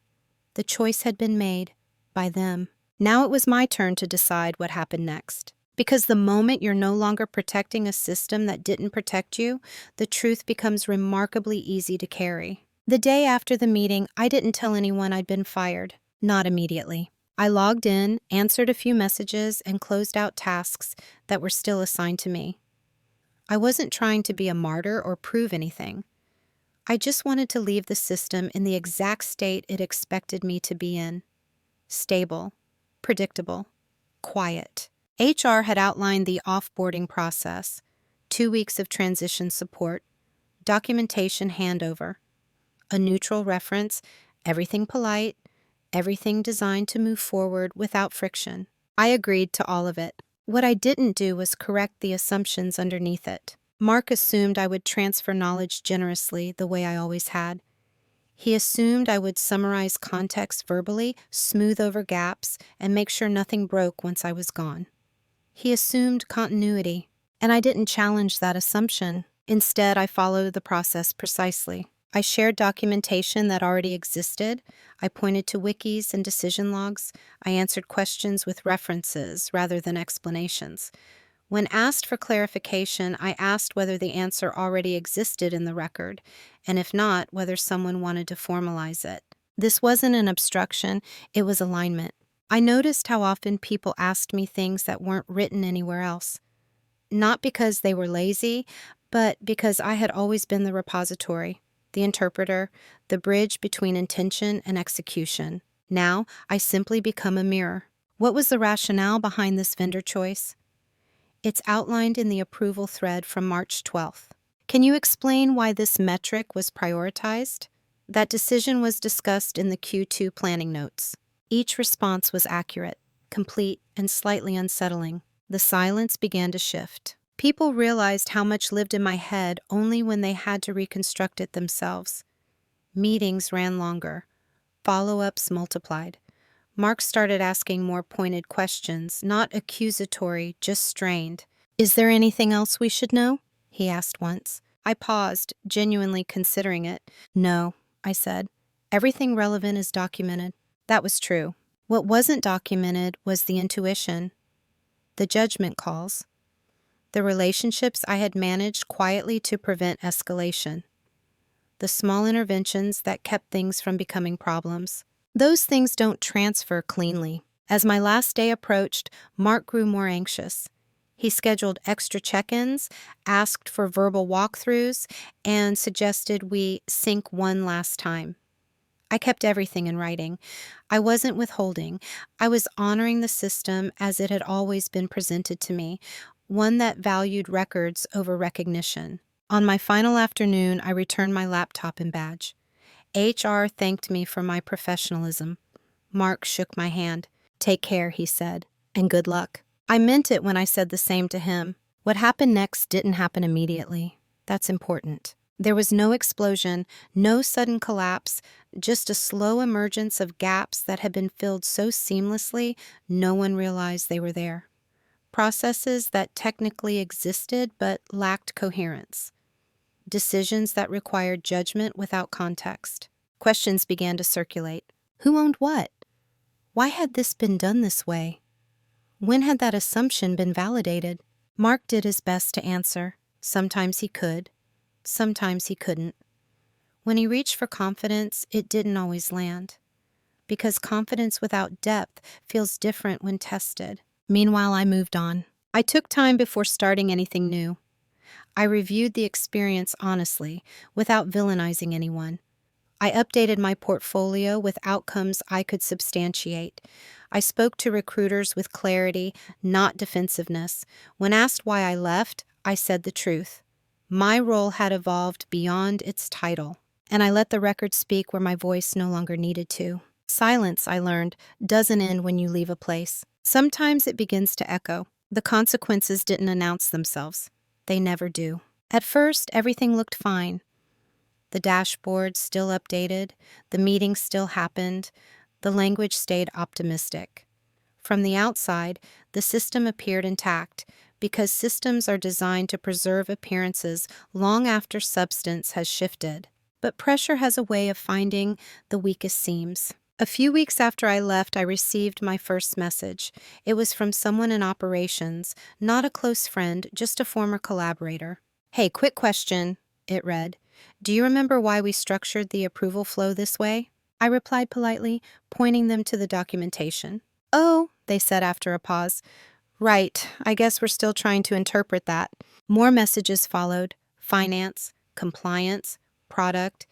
The choice had been made by them. Now it was my turn to decide what happened next. Because the moment you're no longer protecting a system that didn't protect you, the truth becomes remarkably easy to carry. The day after the meeting, I didn't tell anyone I'd been fired. Not immediately. I logged in, answered a few messages, and closed out tasks that were still assigned to me. I wasn't trying to be a martyr or prove anything. I just wanted to leave the system in the exact state it expected me to be in. Stable, predictable, quiet. HR had outlined the offboarding process, 2 weeks of transition support, documentation handover, a neutral reference, everything polite, everything designed to move forward without friction. I agreed to all of it. What I didn't do was correct the assumptions underneath it. Mark assumed I would transfer knowledge generously the way I always had. He assumed I would summarize context verbally, smooth over gaps, and make sure nothing broke once I was gone. He assumed continuity, and I didn't challenge that assumption. Instead, I followed the process precisely. I shared documentation that already existed. I pointed to wikis and decision logs. I answered questions with references rather than explanations. When asked for clarification, I asked whether the answer already existed in the record, and if not, whether someone wanted to formalize it. This wasn't an obstruction, it was alignment. I noticed how often people asked me things that weren't written anywhere else. Not because they were lazy, but because I had always been the repository, the interpreter, the bridge between intention and execution. Now, I simply become a mirror. What was the rationale behind this vendor choice? It's outlined in the approval thread from March 12th. Can you explain why this metric was prioritized? That decision was discussed in the Q2 planning notes. Each response was accurate, complete, and slightly unsettling. The silence began to shift. People realized how much lived in my head only when they had to reconstruct it themselves. Meetings ran longer. Follow-ups multiplied. Mark started asking more pointed questions, not accusatory, just strained. "Is there anything else we should know?" he asked once. I paused, genuinely considering it. "No," I said. "Everything relevant is documented." That was true. What wasn't documented was the intuition, the judgment calls, the relationships I had managed quietly to prevent escalation, the small interventions that kept things from becoming problems. Those things don't transfer cleanly. As my last day approached, Mark grew more anxious. He scheduled extra check-ins, asked for verbal walkthroughs, and suggested we sync one last time. I kept everything in writing. I wasn't withholding. I was honoring the system as it had always been presented to me, one that valued records over recognition. On my final afternoon, I returned my laptop and badge. HR thanked me for my professionalism. Mark shook my hand. "Take care," he said, "and good luck." I meant it when I said the same to him. What happened next didn't happen immediately. That's important. There was no explosion, no sudden collapse, just a slow emergence of gaps that had been filled so seamlessly no one realized they were there. Processes that technically existed but lacked coherence. Decisions that required judgment without context. Questions began to circulate. Who owned what? Why had this been done this way? When had that assumption been validated? Mark did his best to answer. Sometimes he could. Sometimes he couldn't. When he reached for confidence, it didn't always land. Because confidence without depth feels different when tested. Meanwhile, I moved on. I took time before starting anything new. I reviewed the experience honestly, without villainizing anyone. I updated my portfolio with outcomes I could substantiate. I spoke to recruiters with clarity, not defensiveness. When asked why I left, I said the truth. My role had evolved beyond its title, and I let the record speak where my voice no longer needed to. Silence, I learned, doesn't end when you leave a place. Sometimes it begins to echo. The consequences didn't announce themselves. They never do. At first, everything looked fine. The dashboard still updated, the meetings still happened, the language stayed optimistic. From the outside, the system appeared intact, because systems are designed to preserve appearances long after substance has shifted. But pressure has a way of finding the weakest seams. A few weeks after I left, I received my first message. It was from someone in operations, not a close friend, just a former collaborator. "Hey, quick question," it read. "Do you remember why we structured the approval flow this way?" I replied politely, pointing them to the documentation. "Oh," they said after a pause. "Right, I guess we're still trying to interpret that." More messages followed: finance, compliance, product,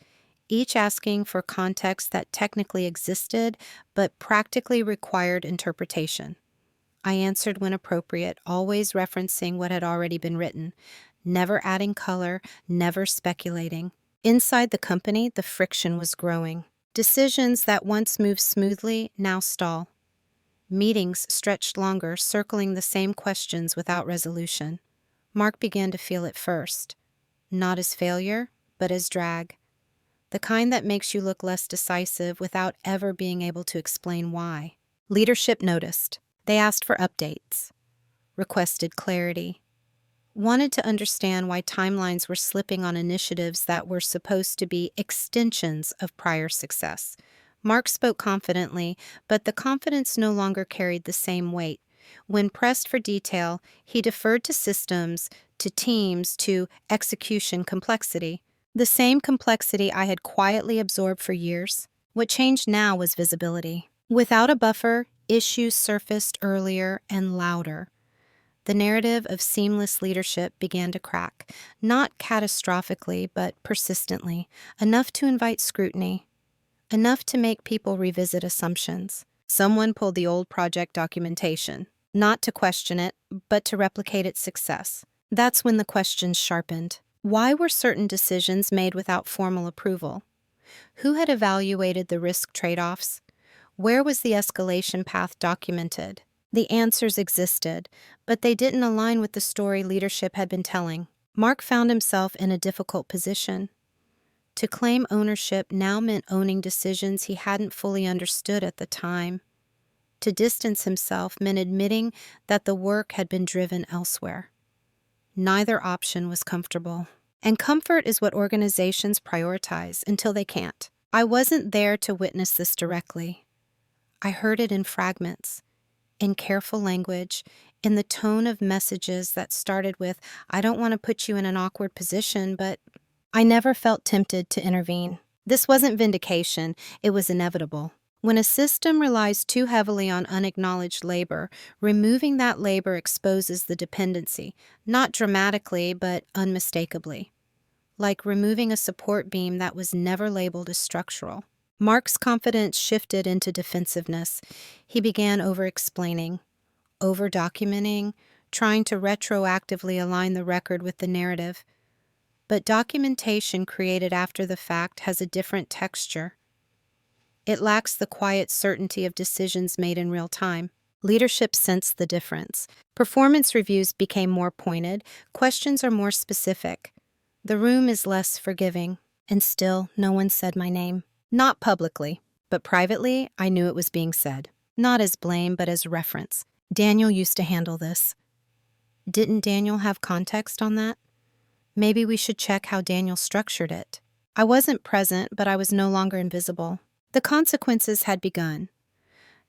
each asking for context that technically existed but practically required interpretation. I answered when appropriate, always referencing what had already been written, never adding color, never speculating. Inside the company, the friction was growing. Decisions that once moved smoothly now stall. Meetings stretched longer, circling the same questions without resolution. Mark began to feel it first. Not as failure, but as drag. The kind that makes you look less decisive without ever being able to explain why. Leadership noticed. They asked for updates. Requested clarity. Wanted to understand why timelines were slipping on initiatives that were supposed to be extensions of prior success. Mark spoke confidently, but the confidence no longer carried the same weight. When pressed for detail, he deferred to systems, to teams, to execution complexity. The same complexity I had quietly absorbed for years. What changed now was visibility. Without a buffer, issues surfaced earlier and louder. The narrative of seamless leadership began to crack, not catastrophically, but persistently, enough to invite scrutiny. Enough to make people revisit assumptions. Someone pulled the old project documentation, not to question it, but to replicate its success. That's when the questions sharpened. Why were certain decisions made without formal approval? Who had evaluated the risk trade-offs? Where was the escalation path documented? The answers existed, but they didn't align with the story leadership had been telling. Mark found himself in a difficult position. To claim ownership now meant owning decisions he hadn't fully understood at the time. To distance himself meant admitting that the work had been driven elsewhere. Neither option was comfortable. And comfort is what organizations prioritize until they can't. I wasn't there to witness this directly. I heard it in fragments, in careful language, in the tone of messages that started with, "I don't want to put you in an awkward position, but..." I never felt tempted to intervene. This wasn't vindication, it was inevitable. When a system relies too heavily on unacknowledged labor, removing that labor exposes the dependency, not dramatically, but unmistakably. Like removing a support beam that was never labeled as structural. Mark's confidence shifted into defensiveness. He began over-explaining, over-documenting, trying to retroactively align the record with the narrative. But documentation created after the fact has a different texture. It lacks the quiet certainty of decisions made in real time. Leadership sensed the difference. Performance reviews became more pointed, questions are more specific. The room is less forgiving, and still no one said my name. Not publicly, but privately, I knew it was being said. Not as blame, but as reference. Daniel used to handle this. Didn't Daniel have context on that? Maybe we should check how Daniel structured it. I wasn't present, but I was no longer invisible. The consequences had begun.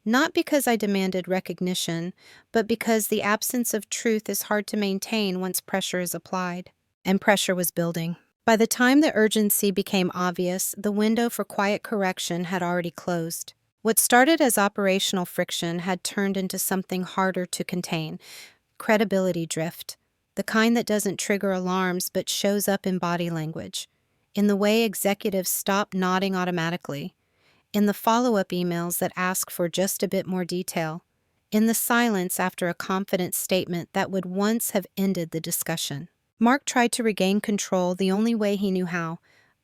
Not because I demanded recognition, but because the absence of truth is hard to maintain once pressure is applied. And pressure was building. By the time the urgency became obvious, the window for quiet correction had already closed. What started as operational friction had turned into something harder to contain: credibility drift. The kind that doesn't trigger alarms but shows up in body language, in the way executives stop nodding automatically, in the follow-up emails that ask for just a bit more detail, in the silence after a confident statement that would once have ended the discussion. Mark tried to regain control the only way he knew how,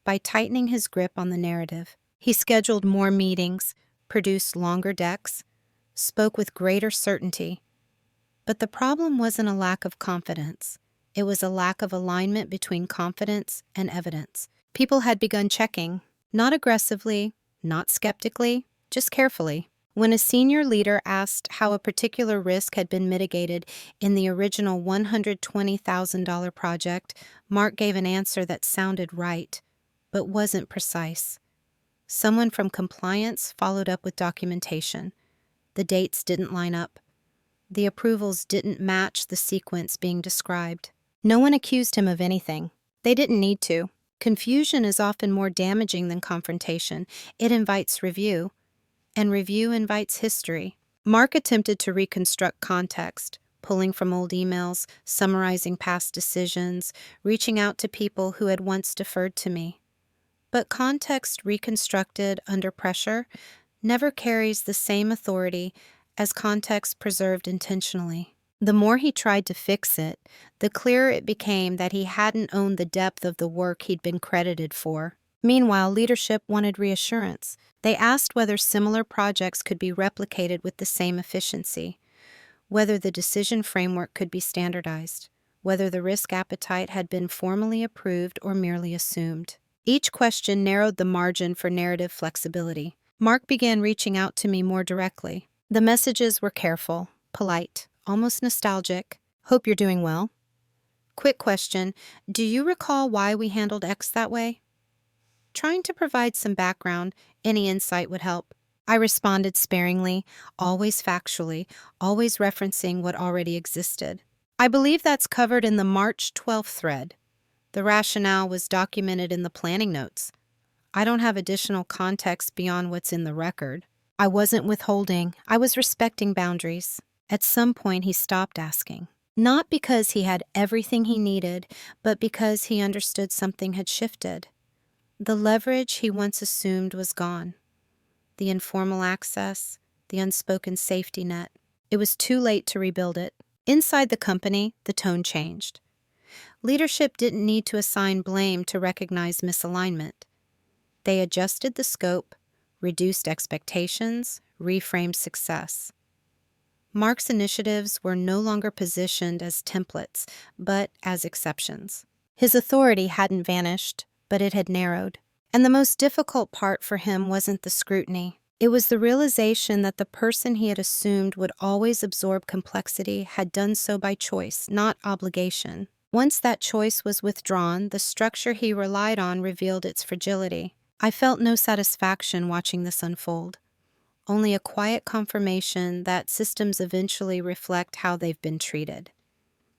by tightening his grip on the narrative. He scheduled more meetings, produced longer decks, spoke with greater certainty. But the problem wasn't a lack of confidence. It was a lack of alignment between confidence and evidence. People had begun checking, not aggressively, not skeptically, just carefully. When a senior leader asked how a particular risk had been mitigated in the original $120,000 project, Mark gave an answer that sounded right, but wasn't precise. Someone from compliance followed up with documentation. The dates didn't line up. The approvals didn't match the sequence being described. No one accused him of anything. They didn't need to. Confusion is often more damaging than confrontation. It invites review, and review invites history. Mark attempted to reconstruct context, pulling from old emails, summarizing past decisions, reaching out to people who had once deferred to me. But context reconstructed under pressure never carries the same authority as context preserved intentionally. The more he tried to fix it, the clearer it became that he hadn't owned the depth of the work he'd been credited for. Meanwhile, leadership wanted reassurance. They asked whether similar projects could be replicated with the same efficiency, whether the decision framework could be standardized, whether the risk appetite had been formally approved or merely assumed. Each question narrowed the margin for narrative flexibility. Mark began reaching out to me more directly. The messages were careful, polite, almost nostalgic. "Hope you're doing well. Quick question, do you recall why we handled X that way?" Trying to provide some background, any insight would help. I responded sparingly, always factually, always referencing what already existed. "I believe that's covered in the March 12th thread. The rationale was documented in the planning notes. I don't have additional context beyond what's in the record." I wasn't withholding. I was respecting boundaries. At some point, he stopped asking. Not because he had everything he needed, but because he understood something had shifted. The leverage he once assumed was gone. The informal access, the unspoken safety net. It was too late to rebuild it. Inside the company, the tone changed. Leadership didn't need to assign blame to recognize misalignment. They adjusted the scope, reduced expectations, reframed success. Mark's initiatives were no longer positioned as templates, but as exceptions. His authority hadn't vanished, but it had narrowed. And the most difficult part for him wasn't the scrutiny. It was the realization that the person he had assumed would always absorb complexity had done so by choice, not obligation. Once that choice was withdrawn, the structure he relied on revealed its fragility. I felt no satisfaction watching this unfold, only a quiet confirmation that systems eventually reflect how they've been treated.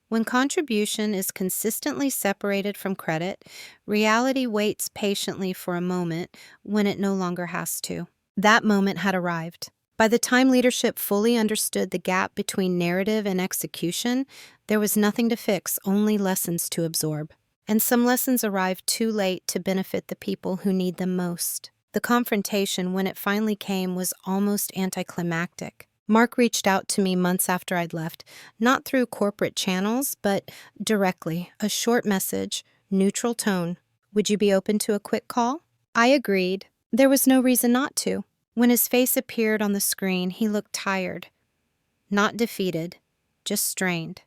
When contribution is consistently separated from credit, reality waits patiently for a moment when it no longer has to. That moment had arrived. By the time leadership fully understood the gap between narrative and execution, there was nothing to fix, only lessons to absorb. And some lessons arrived too late to benefit the people who need them most. The confrontation, when it finally came, was almost anticlimactic. Mark reached out to me months after I'd left, not through corporate channels, but directly, a short message, neutral tone. Would you be open to a quick call? I agreed. There was no reason not to. When his face appeared on the screen, he looked tired. Not defeated, just strained.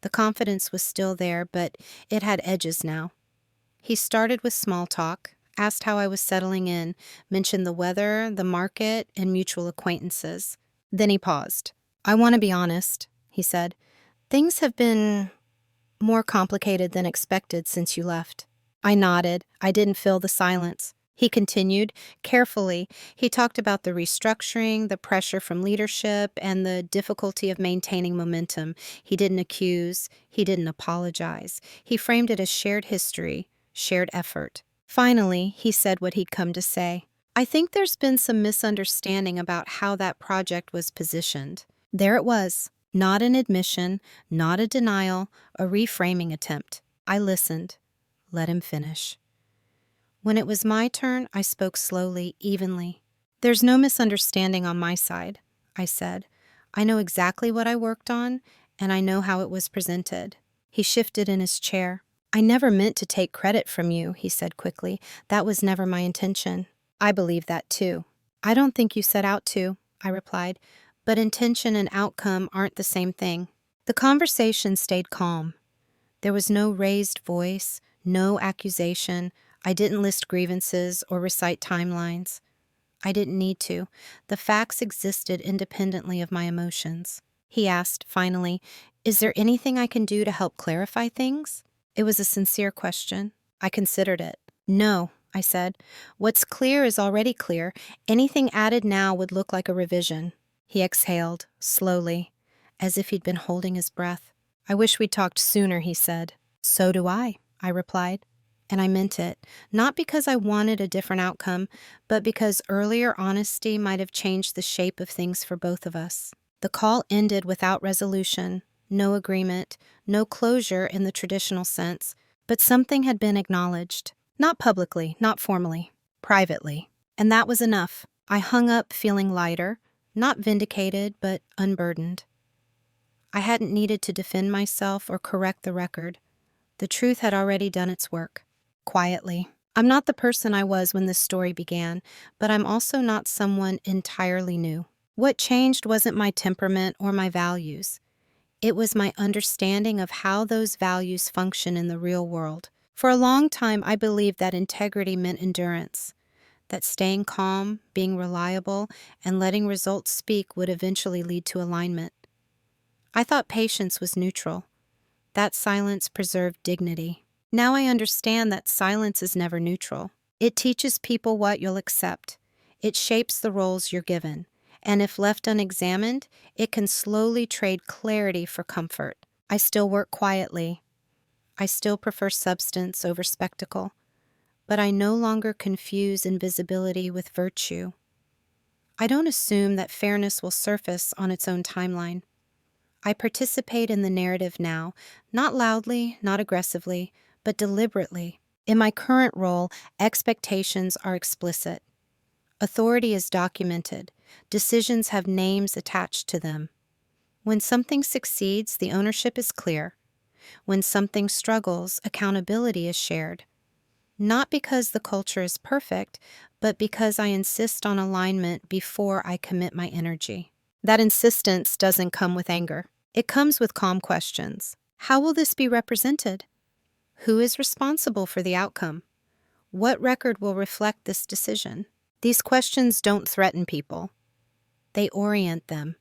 The confidence was still there, but it had edges now. He started with small talk, asked how I was settling in, mentioned the weather, the market, and mutual acquaintances. Then he paused. I want to be honest, he said. Things have been more complicated than expected since you left. I nodded. I didn't fill the silence. He continued, carefully. He talked about the restructuring, the pressure from leadership, and the difficulty of maintaining momentum. He didn't accuse. He didn't apologize. He framed it as shared history, shared effort. Finally, he said what he'd come to say. I think there's been some misunderstanding about how that project was positioned. There it was. Not an admission, not a denial, a reframing attempt. I listened. Let him finish. When it was my turn, I spoke slowly, evenly. There's no misunderstanding on my side, I said. I know exactly what I worked on, and I know how it was presented. He shifted in his chair. I never meant to take credit from you, he said quickly. That was never my intention. I believe that too. I don't think you set out to, I replied, but intention and outcome aren't the same thing. The conversation stayed calm. There was no raised voice, no accusation. I didn't list grievances or recite timelines. I didn't need to. The facts existed independently of my emotions. He asked, finally, is there anything I can do to help clarify things? It was a sincere question. I considered it. No, I said. What's clear is already clear. Anything added now would look like a revision. He exhaled, slowly, as if he'd been holding his breath. I wish we'd talked sooner, he said. So do I replied. And I meant it, not because I wanted a different outcome, but because earlier honesty might have changed the shape of things for both of us. The call ended without resolution, no agreement, no closure in the traditional sense, but something had been acknowledged. Not publicly, not formally, privately. And that was enough. I hung up feeling lighter, not vindicated, but unburdened. I hadn't needed to defend myself or correct the record. The truth had already done its work. Quietly. I'm not the person I was when this story began, but I'm also not someone entirely new. What changed wasn't my temperament or my values. It was my understanding of how those values function in the real world. For a long time, I believed that integrity meant endurance, that staying calm, being reliable, and letting results speak would eventually lead to alignment. I thought patience was neutral. That silence preserved dignity. Now I understand that silence is never neutral. It teaches people what you'll accept. It shapes the roles you're given. And if left unexamined, it can slowly trade clarity for comfort. I still work quietly. I still prefer substance over spectacle. But I no longer confuse invisibility with virtue. I don't assume that fairness will surface on its own timeline. I participate in the narrative now, not loudly, not aggressively, but deliberately. In my current role, expectations are explicit. Authority is documented. Decisions have names attached to them. When something succeeds, the ownership is clear. When something struggles, accountability is shared. Not because the culture is perfect, but because I insist on alignment before I commit my energy. That insistence doesn't come with anger. It comes with calm questions. How will this be represented? Who is responsible for the outcome? What record will reflect this decision? These questions don't threaten people. They orient them.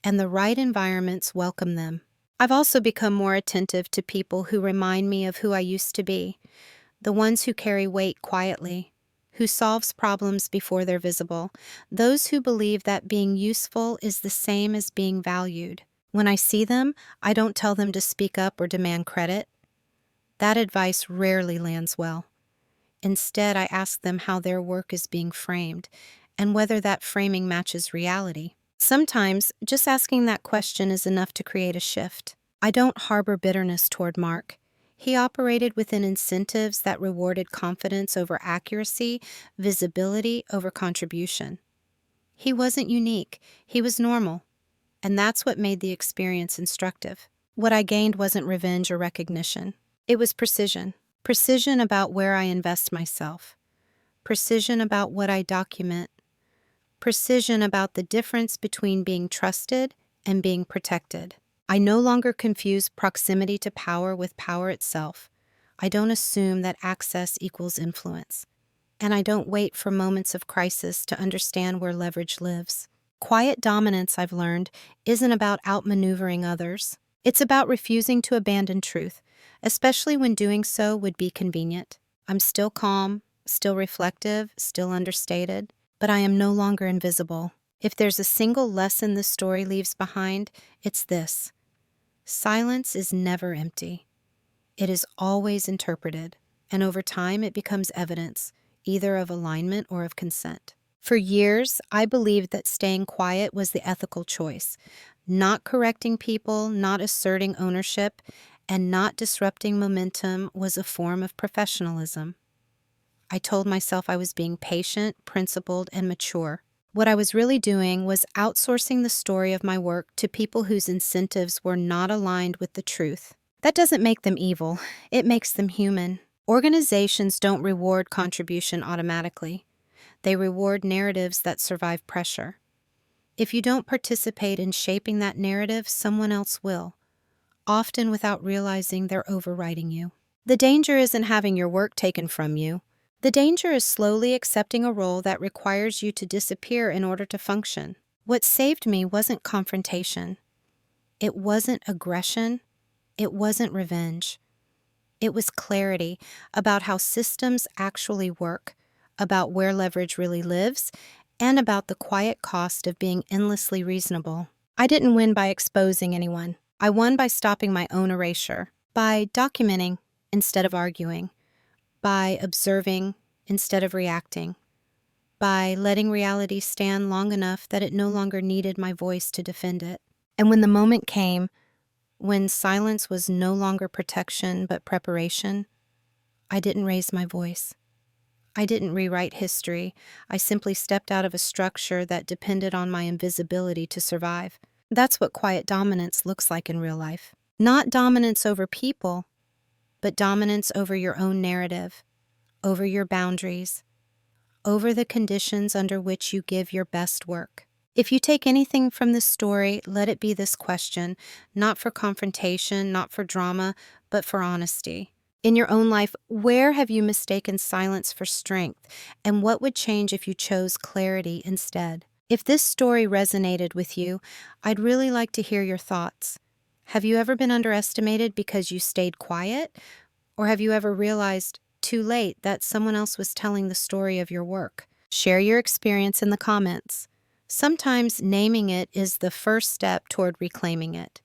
And the right environments welcome them. I've also become more attentive to people who remind me of who I used to be, the ones who carry weight quietly, who solves problems before they're visible, those who believe that being useful is the same as being valued. When I see them, I don't tell them to speak up or demand credit. That advice rarely lands well. Instead, I ask them how their work is being framed and whether that framing matches reality. Sometimes, just asking that question is enough to create a shift. I don't harbor bitterness toward Mark. He operated within incentives that rewarded confidence over accuracy, visibility over contribution. He wasn't unique, he was normal, and that's what made the experience instructive. What I gained wasn't revenge or recognition. It was precision. Precision about where I invest myself. Precision about what I document. Precision about the difference between being trusted and being protected. I no longer confuse proximity to power with power itself. I don't assume that access equals influence. And I don't wait for moments of crisis to understand where leverage lives. Quiet dominance, I've learned, isn't about outmaneuvering others. It's about refusing to abandon truth, especially when doing so would be convenient. I'm still calm, still reflective, still understated, but I am no longer invisible. If there's a single lesson this story leaves behind, it's this. Silence is never empty. It is always interpreted, and over time it becomes evidence, either of alignment or of consent. For years, I believed that staying quiet was the ethical choice, not correcting people, not asserting ownership, and not disrupting momentum was a form of professionalism. I told myself I was being patient, principled, and mature. What I was really doing was outsourcing the story of my work to people whose incentives were not aligned with the truth. That doesn't make them evil, it makes them human. Organizations don't reward contribution automatically. They reward narratives that survive pressure. If you don't participate in shaping that narrative, someone else will, often without realizing they're overriding you. The danger isn't having your work taken from you. The danger is slowly accepting a role that requires you to disappear in order to function. What saved me wasn't confrontation. It wasn't aggression. It wasn't revenge. It was clarity about how systems actually work, about where leverage really lives, and about the quiet cost of being endlessly reasonable. I didn't win by exposing anyone. I won by stopping my own erasure, by documenting instead of arguing, by observing instead of reacting, by letting reality stand long enough that it no longer needed my voice to defend it. And when the moment came, when silence was no longer protection but preparation, I didn't raise my voice. I didn't rewrite history. I simply stepped out of a structure that depended on my invisibility to survive. That's what quiet dominance looks like in real life. Not dominance over people, but dominance over your own narrative, over your boundaries, over the conditions under which you give your best work. If you take anything from this story, let it be this question, not for confrontation, not for drama, but for honesty. In your own life, where have you mistaken silence for strength, and what would change if you chose clarity instead? If this story resonated with you, I'd really like to hear your thoughts. Have you ever been underestimated because you stayed quiet? Or have you ever realized too late that someone else was telling the story of your work? Share your experience in the comments. Sometimes naming it is the first step toward reclaiming it.